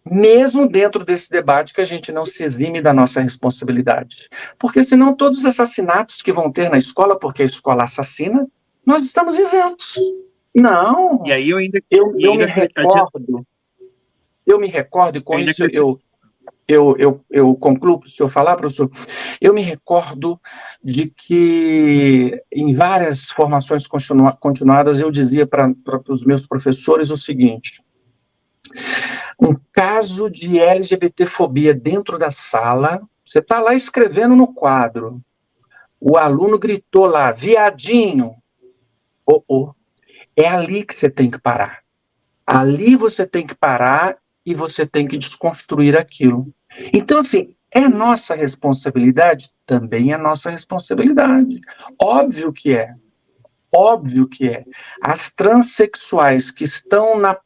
mesmo dentro desse debate, que a gente não se exime da nossa responsabilidade. Porque senão todos os assassinatos que vão ter na escola, porque a escola assassina, nós estamos isentos. Não. E aí eu me recordo, e com isso eu concluo para o senhor falar, professor. Eu me recordo de que em várias formações continuadas eu dizia para os meus professores o seguinte: um caso de LGBTfobia dentro da sala, você está lá escrevendo no quadro, o aluno gritou lá, viadinho, é ali que você tem que parar. Ali você tem que parar e você tem que desconstruir aquilo. Então, assim, é nossa responsabilidade? Também é nossa responsabilidade. Óbvio que é. Óbvio que é. As transexuais que estão na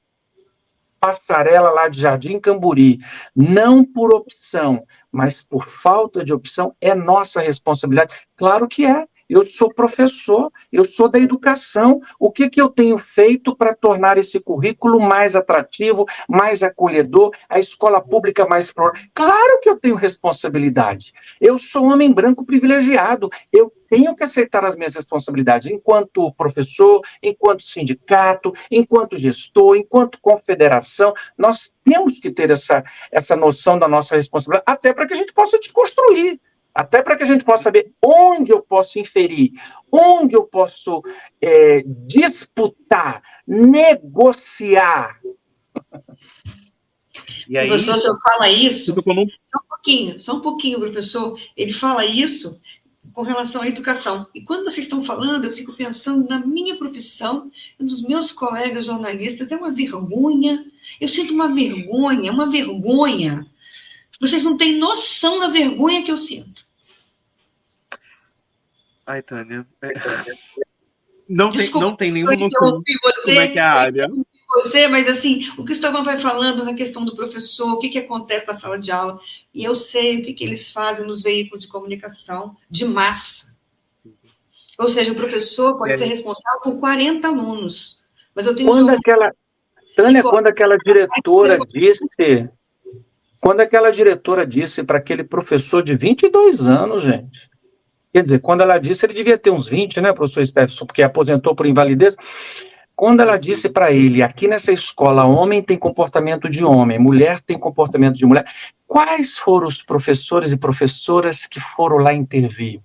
passarela lá de Jardim Camburi, não por opção, mas por falta de opção, é nossa responsabilidade. Claro que é. Eu sou professor, eu sou da educação. O que eu tenho feito para tornar esse currículo mais atrativo, mais acolhedor, a escola pública mais... Claro que eu tenho responsabilidade. Eu sou homem branco privilegiado. Eu tenho que aceitar as minhas responsabilidades enquanto professor, enquanto sindicato, enquanto gestor, enquanto confederação. Nós temos que ter essa noção da nossa responsabilidade, até para que a gente possa desconstruir. Até para que a gente possa saber onde eu posso inferir, onde eu posso disputar, negociar. E aí, professor, o senhor fala isso? Só um pouquinho, professor. Ele fala isso com relação à educação. E quando vocês estão falando, eu fico pensando na minha profissão, nos meus colegas jornalistas. É uma vergonha. Eu sinto uma vergonha. Vocês não têm noção da vergonha que eu sinto. Ai, Tânia. Não tem nenhuma noção como é que é a área. Mas assim, o Cristóvão vai falando na questão do professor, o que acontece na sala de aula, e eu sei o que eles fazem nos veículos de comunicação de massa. Ou seja, o professor pode ser responsável por 40 alunos. Mas eu tenho Tânia, quando aquela diretora disse para aquele professor de 22 anos, gente. Quer dizer, quando ela disse, ele devia ter uns 20, né, professor Stefferson, porque aposentou por invalidez. Quando ela disse para ele, aqui nessa escola, homem tem comportamento de homem, mulher tem comportamento de mulher, quais foram os professores e professoras que foram lá intervir?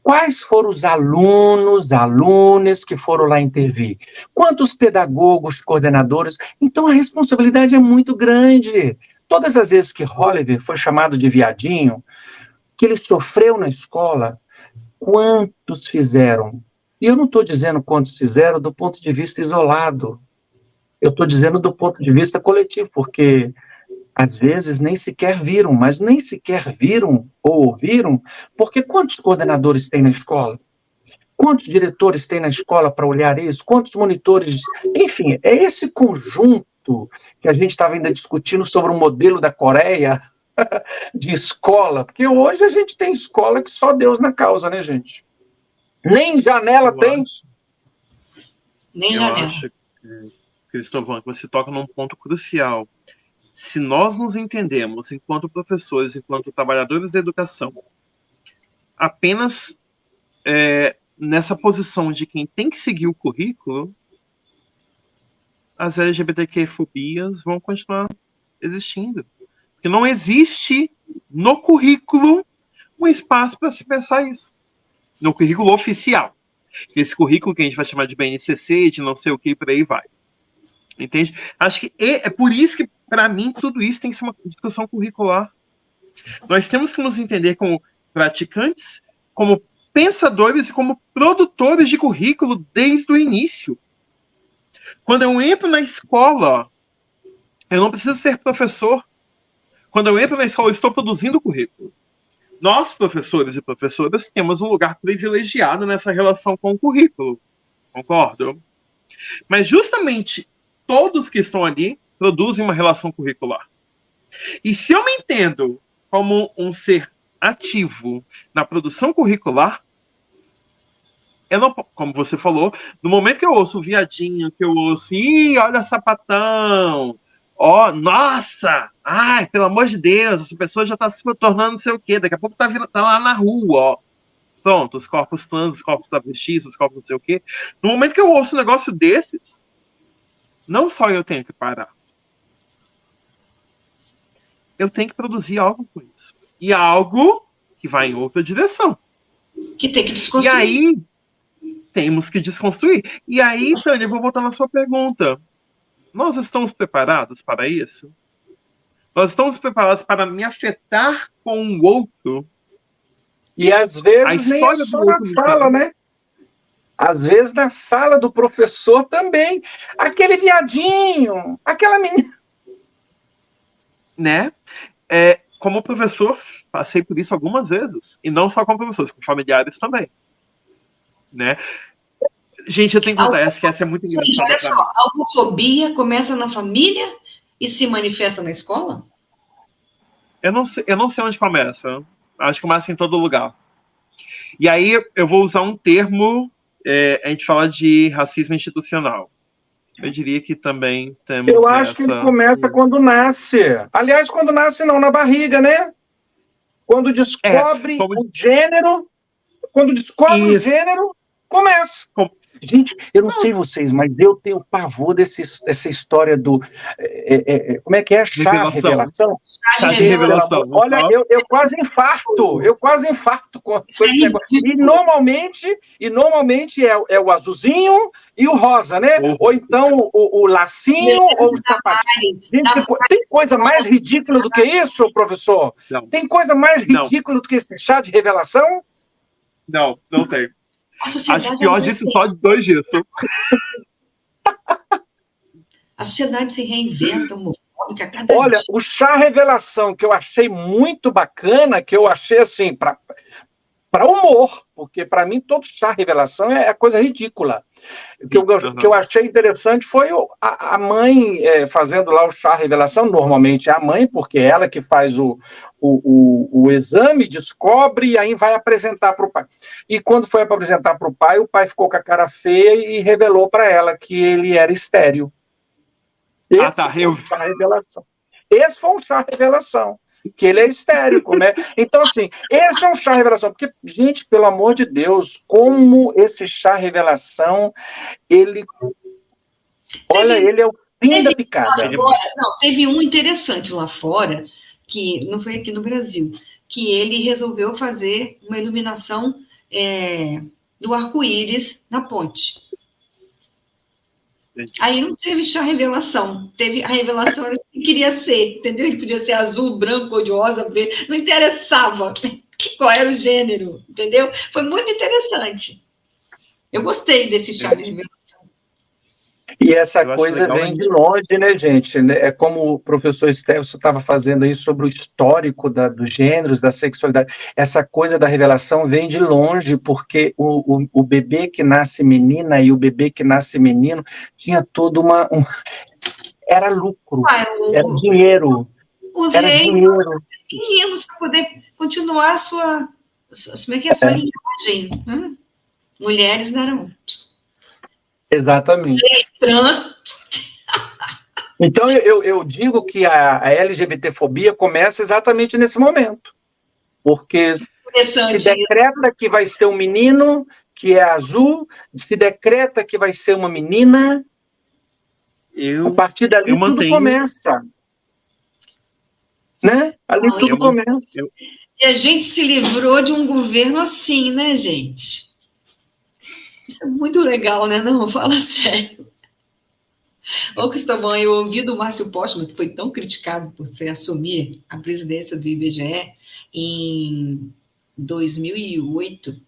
Quais foram os alunas que foram lá intervir? Quantos pedagogos, coordenadores? Então, a responsabilidade é muito grande. Todas as vezes que Oliver foi chamado de viadinho, que ele sofreu na escola, quantos fizeram? E eu não estou dizendo quantos fizeram do ponto de vista isolado. Eu estou dizendo do ponto de vista coletivo, porque às vezes nem sequer viram, mas nem sequer viram ou ouviram, porque quantos coordenadores tem na escola? Quantos diretores tem na escola para olhar isso? Quantos monitores? Enfim, é esse conjunto que a gente estava ainda discutindo sobre o modelo da Coreia de escola, porque hoje a gente tem escola que só Deus na causa, né, gente? Nem janela tem. Nem janela. Eu acho, Cristóvão, que você toca num ponto crucial. Se nós nos entendemos, enquanto professores, enquanto trabalhadores da educação, apenas nessa posição de quem tem que seguir o currículo, as LGBTQ-fobias vão continuar existindo. Porque não existe no currículo um espaço para se pensar isso. No currículo oficial. Esse currículo que a gente vai chamar de BNCC, de não sei o que, por aí vai. Entende? Acho que é por isso que, para mim, tudo isso tem que ser uma discussão curricular. Nós temos que nos entender como praticantes, como pensadores e como produtores de currículo desde o início. Quando eu entro na escola, eu não preciso ser professor. Quando eu entro na escola, eu estou produzindo currículo. Nós, professores e professoras, temos um lugar privilegiado nessa relação com o currículo. Concordo? Mas justamente todos que estão ali produzem uma relação curricular. E se eu me entendo como um ser ativo na produção curricular, eu não, como você falou, no momento que eu ouço o viadinho, que eu ouço, ih, olha sapatão, ó, nossa, ai, pelo amor de Deus, essa pessoa já tá se tornando não sei o quê, daqui a pouco tá lá na rua, ó. Pronto, os corpos trans, os corpos travestis, os corpos não sei o quê. No momento que eu ouço um negócio desses, não só eu tenho que parar, eu tenho que produzir algo com isso. E algo que vai em outra direção. Que tem que desconstruir. E aí, temos que desconstruir. E aí, Tânia, eu vou voltar na sua pergunta. Nós estamos preparados para isso? Nós estamos preparados para me afetar com o outro? E às vezes nem é só na sala, né? Às vezes na sala do professor também. Aquele viadinho, aquela menina. Né? Como professor, passei por isso algumas vezes. E não só como professor, com familiares também. Né? Gente, eu tenho que contar essa, que essa é muito engraçada. Olha só, a homofobia começa na família e se manifesta na escola? Eu não sei onde começa. Acho que começa em todo lugar. E aí eu vou usar um termo, a gente fala de racismo institucional. Eu diria que também temos Eu acho que ele começa quando nasce. Aliás, quando nasce não, na barriga, né? Quando descobre o gênero, o gênero, começa. Gente, eu não sei vocês, mas eu tenho pavor dessa história do... como é que é? Chá de revelação? Chá de revelação. Olha, eu quase infarto com esse negócio. E normalmente é o azulzinho e o rosa, né? Ou então o lacinho ou o sapatinho. Gente, tem coisa mais ridícula do que isso, professor? Não. Tem coisa mais ridícula do que esse chá de revelação? Não tem. Acho pior disso só de 2 dias. A sociedade se reinventa, homofóbica, cada Olha, o chá revelação que eu achei muito bacana, que eu achei assim, para humor, porque para mim todo chá revelação é coisa ridícula. O que eu achei interessante foi a mãe fazendo lá o chá revelação, normalmente é a mãe, porque é ela que faz o exame, descobre e aí vai apresentar para o pai. E quando foi apresentar para o pai ficou com a cara feia e revelou para ela que ele era estéril. Esse foi um chá revelação. Esse foi um chá revelação. Que ele é histérico, né? Então, assim, esse é um chá revelação, porque, gente, pelo amor de Deus, como esse chá revelação, ele é o fim da picada. Teve um interessante lá fora, que não foi aqui no Brasil, que ele resolveu fazer uma iluminação do arco-íris na ponte. Aí não teve chá revelação, teve a revelação era o que queria ser, entendeu? Ele podia ser azul, branco, cor de rosa, preto, não interessava qual era o gênero, entendeu? Foi muito interessante. Eu gostei desse chá de revelação. E essa coisa vem de longe, né, gente? É como o professor Stefferson estava fazendo aí sobre o histórico dos gêneros, da sexualidade. Essa coisa da revelação vem de longe, porque o bebê que nasce menina e o bebê que nasce menino tinha todo era lucro, era dinheiro. Os reis meninos para poder continuar a sua linhagem. Mulheres não eram... Exatamente. Trans. Então, eu digo que a LGBTfobia começa exatamente nesse momento. Porque se decreta que vai ser um menino que é azul, se decreta que vai ser uma menina, a partir dali tudo começa. Né? Ali tudo começa. E a gente se livrou de um governo assim, né, gente? Isso é muito legal, né? Não, fala sério. Ô, Cristóvão, eu ouvi do Márcio Postman, que foi tão criticado por você assumir a presidência do IBGE em 2008,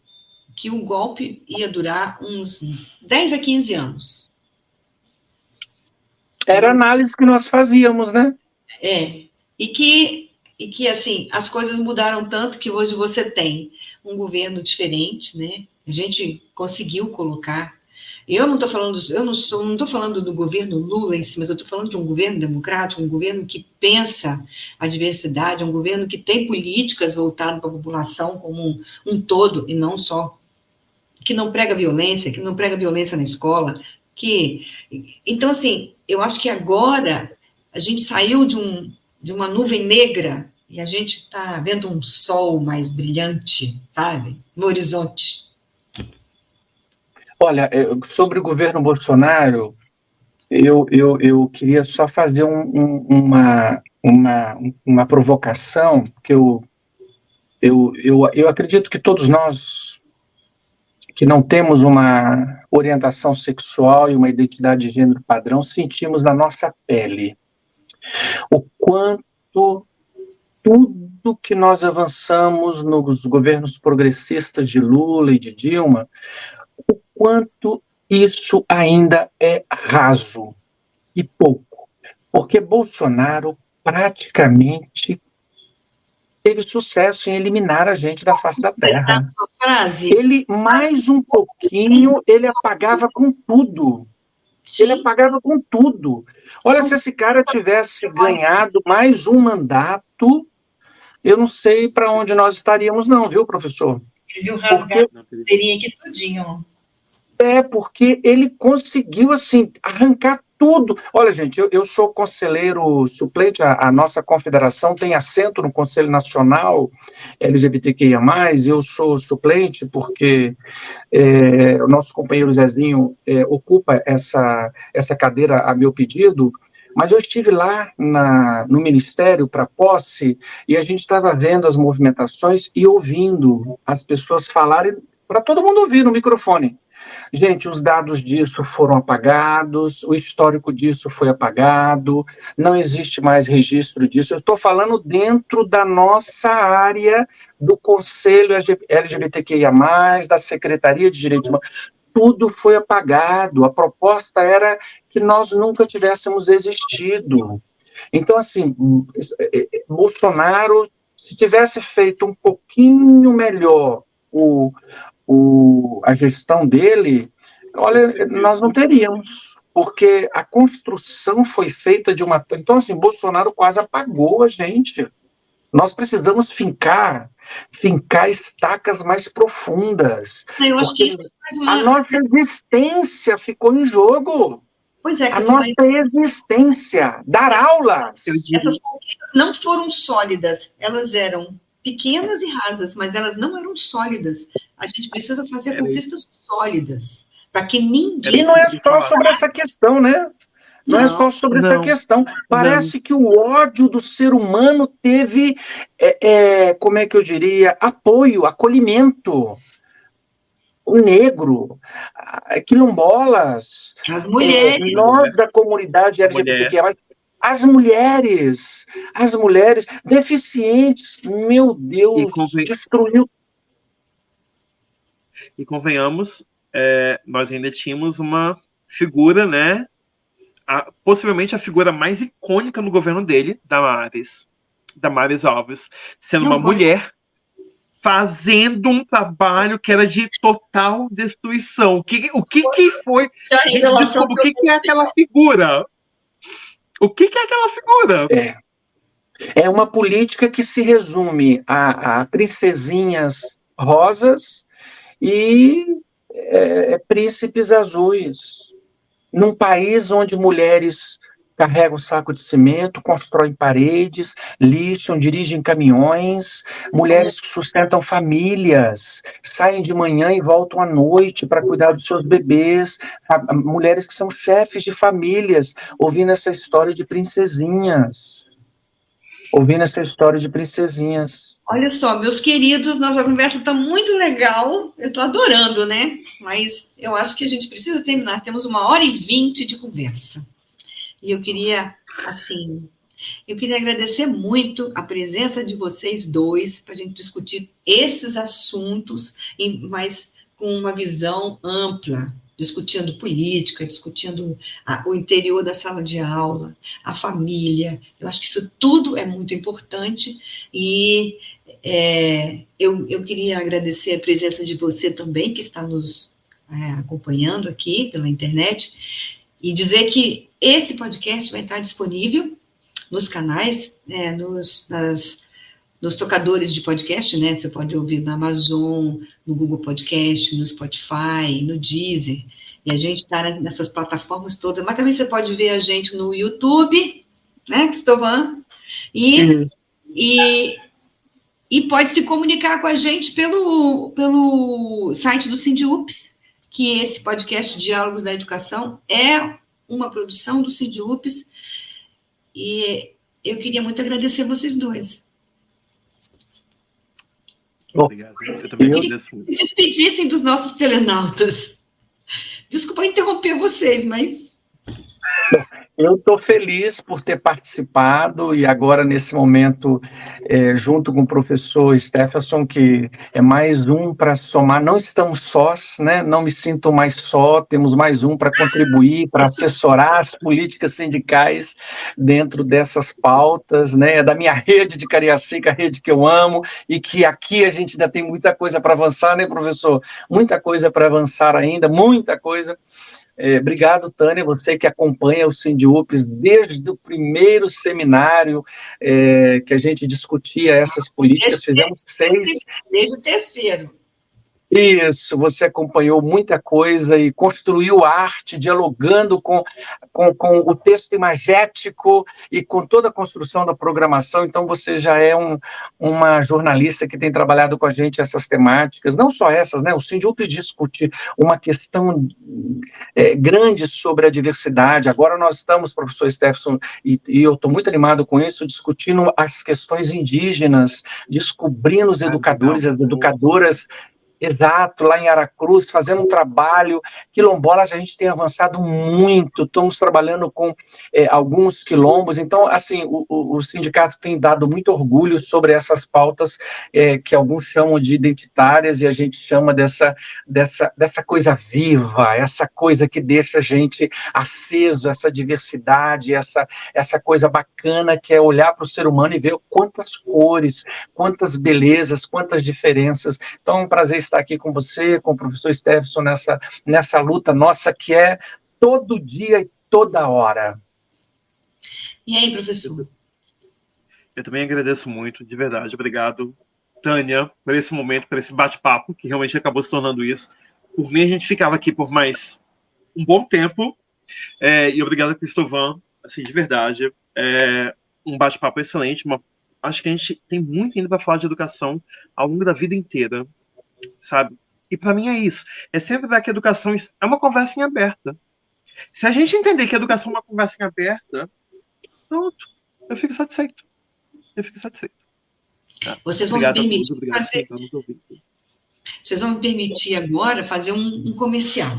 que o golpe ia durar uns 10 a 15 anos. Era a análise que nós fazíamos, né? E que, assim, as coisas mudaram tanto que hoje você tem um governo diferente, né? A gente conseguiu colocar. Eu não estou falando, não estou falando do governo Lula em si, mas eu estou falando de um governo democrático, um governo que pensa a diversidade, um governo que tem políticas voltadas para a população como um todo, e não só, que não prega violência na escola, então, assim, eu acho que agora a gente saiu de uma nuvem negra e a gente está vendo um sol mais brilhante, sabe, no horizonte. Olha, sobre o governo Bolsonaro, eu queria só fazer uma provocação, que eu acredito que todos nós que não temos uma orientação sexual e uma identidade de gênero padrão, sentimos na nossa pele o quanto tudo que nós avançamos nos governos progressistas de Lula e de Dilma, o quanto isso ainda é raso e pouco, porque Bolsonaro praticamente teve sucesso em eliminar a gente da face da terra. Ele, mais um pouquinho, ele apagava com tudo. Ele apagava com tudo. Olha, se esse cara tivesse ganhado mais um mandato, eu não sei para onde nós estaríamos não, viu, professor? Eles iam rasgar a bandeirinha aqui tudinho. Porque ele conseguiu, assim, arrancar tudo. Olha, gente, eu sou conselheiro suplente, a nossa confederação tem assento no Conselho Nacional LGBTQIA+, eu sou suplente porque o nosso companheiro Zezinho ocupa essa cadeira a meu pedido, mas eu estive lá no Ministério para posse e a gente estava vendo as movimentações e ouvindo as pessoas falarem, para todo mundo ouvir no microfone. Gente, os dados disso foram apagados, o histórico disso foi apagado, não existe mais registro disso. Eu estou falando dentro da nossa área do Conselho LGBTQIA+, da Secretaria de Direitos Humanos. Tudo foi apagado. A proposta era que nós nunca tivéssemos existido. Então, assim, Bolsonaro, se tivesse feito um pouquinho melhor a gestão dele, olha, nós não teríamos, porque a construção foi feita de uma... Então, assim, Bolsonaro quase apagou a gente. Nós precisamos fincar estacas mais profundas. Eu acho que isso a nossa existência ficou em jogo. Pois é, a nossa existência, dar aulas. Essas conquistas não foram sólidas, elas eram pequenas e rasas, mas elas não eram sólidas. A gente precisa fazer conquistas sólidas, para que ninguém... E não é só sobre essa questão, né? Não é só sobre essa questão. Parece que o ódio do ser humano teve, como é que eu diria, apoio, acolhimento. O negro, quilombolas, as mulheres, nós da comunidade LGBTQIA+, as mulheres deficientes, meu Deus, destruiu. E convenhamos, nós ainda tínhamos uma figura, né, possivelmente a figura mais icônica no governo dele, Damares Alves, sendo uma mulher fazendo um trabalho que era de total destruição. O que foi? Desculpa, o que é aquela figura? O que é aquela figura? É uma política que se resume a princesinhas rosas e príncipes azuis. Num país onde mulheres carregam saco de cimento, constroem paredes, lixam, dirigem caminhões, mulheres que sustentam famílias, saem de manhã e voltam à noite para cuidar dos seus bebês, mulheres que são chefes de famílias, ouvindo essa história de princesinhas. Olha só, meus queridos, nossa conversa está muito legal, eu estou adorando, né? Mas eu acho que a gente precisa terminar, temos 1h20 de conversa. e eu queria, assim, agradecer muito a presença de vocês dois para a gente discutir esses assuntos, mas com uma visão ampla, discutindo política, discutindo o interior da sala de aula, a família. Eu acho que isso tudo é muito importante e eu queria agradecer a presença de você também, que está nos acompanhando aqui pela internet, e dizer que esse podcast vai estar disponível nos canais, nos tocadores de podcast, né? Você pode ouvir no Amazon, no Google Podcast, no Spotify, no Deezer, e a gente está nessas plataformas todas, mas também você pode ver a gente no YouTube, né, Cristóvão? E pode se comunicar com a gente pelo site do SINDIUPS, que esse podcast Diálogos da Educação é uma produção do SINDIUPS, e eu queria muito agradecer vocês dois. Obrigado. Eu também agradeço muito. Se despedissem dos nossos telenautas. Desculpa interromper vocês, mas... Eu estou feliz por ter participado e agora, nesse momento, junto com o professor Stephenson, que é mais um para somar. Não estamos sós, né? Não me sinto mais só, temos mais um para contribuir, para assessorar as políticas sindicais dentro dessas pautas, né? É da minha rede de Cariacica, a rede que eu amo, e que aqui a gente ainda tem muita coisa para avançar, né, professor? Muita coisa para avançar ainda, muita coisa. Obrigado, Tânia, você que acompanha o SINDIUPS desde o primeiro seminário que a gente discutia essas políticas, fizemos 6. Desde o terceiro. Isso, você acompanhou muita coisa e construiu arte, dialogando com o texto imagético e com toda a construção da programação. Então, você já é uma jornalista que tem trabalhado com a gente essas temáticas, não só essas, né? O SINDIUPS discute uma questão grande sobre a diversidade. Agora nós estamos, professor Stephenson, e eu estou muito animado com isso, discutindo as questões indígenas, descobrindo os educadores e as educadoras. Exato, lá em Aracruz, fazendo um trabalho. Quilombolas, a gente tem avançado muito, estamos trabalhando com alguns quilombos, então, assim, o sindicato tem dado muito orgulho sobre essas pautas que alguns chamam de identitárias, e a gente chama dessa coisa viva, essa coisa que deixa a gente aceso, essa diversidade, essa coisa bacana que é olhar para o ser humano e ver quantas cores, quantas belezas, quantas diferenças. Então, é um prazer estar aqui com você, com o professor Stephenson, nessa luta nossa, que é todo dia e toda hora. E aí, professor? Eu também agradeço muito, de verdade. Obrigado, Tânia, por esse momento, por esse bate-papo, que realmente acabou se tornando isso. Por mim, a gente ficava aqui por mais um bom tempo. E obrigado, Cristóvão, assim, de verdade. Um bate-papo excelente. Acho que a gente tem muito ainda para falar de educação ao longo da vida inteira, sabe? E para mim é isso. É sempre ver que a educação é uma conversa em aberta. Se a gente entender que a educação é uma conversa em aberta, pronto, eu fico satisfeito. Tá? Vocês vão me permitir agora fazer um comercial.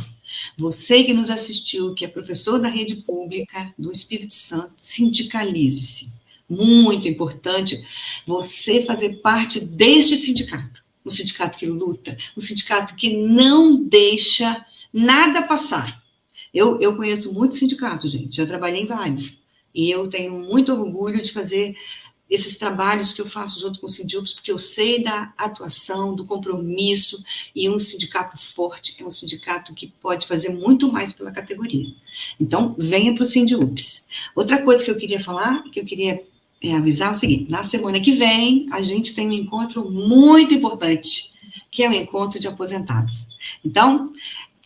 Você que nos assistiu, que é professor da rede pública do Espírito Santo, sindicalize-se. Muito importante você fazer parte deste sindicato. Um sindicato que luta, um sindicato que não deixa nada passar. Eu conheço muitos sindicatos, gente, já trabalhei em vários, e eu tenho muito orgulho de fazer esses trabalhos que eu faço junto com o SINDIUPS, porque eu sei da atuação, do compromisso, e um sindicato forte é um sindicato que pode fazer muito mais pela categoria. Então, venha para o SINDIUPS. Outra coisa que eu queria falar, que eu queria avisar é o seguinte: na semana que vem, a gente tem um encontro muito importante, que é o encontro de aposentados. Então,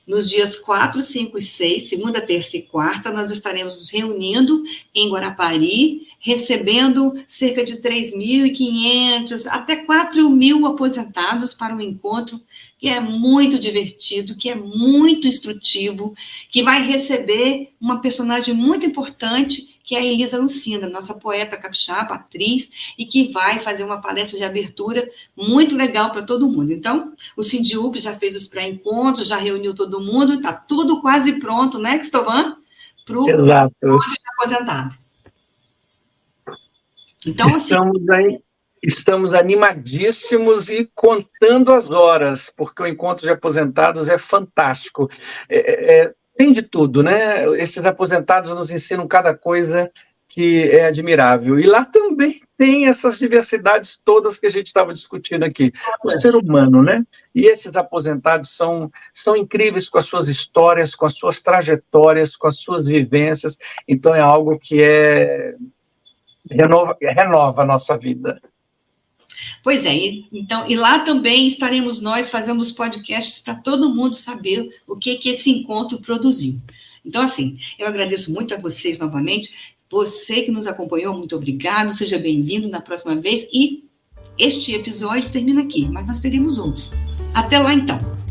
nos dias 4, 5 e 6, segunda, terça e quarta, nós estaremos nos reunindo em Guarapari, recebendo cerca de 3.500 até 4.000 aposentados para um encontro que é muito divertido, que é muito instrutivo, que vai receber uma personagem muito importante, que é a Elisa Lucina, nossa poeta capixaba, atriz, e que vai fazer uma palestra de abertura muito legal para todo mundo. Então, o SINDIUPS já fez os pré-encontros, já reuniu todo mundo, está tudo quase pronto, né, Cristóvão? para o aposentado. Então, estamos animadíssimos e contando as horas, porque o encontro de aposentados é fantástico. Tem de tudo, né? Esses aposentados nos ensinam cada coisa que é admirável. E lá também tem essas diversidades todas que a gente estava discutindo aqui. O ser humano, né? E esses aposentados são incríveis com as suas histórias, com as suas trajetórias, com as suas vivências. Então, é algo que renova a nossa vida. Pois é, então, e lá também estaremos nós fazendo os podcasts para todo mundo saber o que esse encontro produziu. Então, assim, eu agradeço muito a vocês novamente, você que nos acompanhou, muito obrigado, seja bem-vindo na próxima vez, e este episódio termina aqui, mas nós teremos outros. Até lá, então!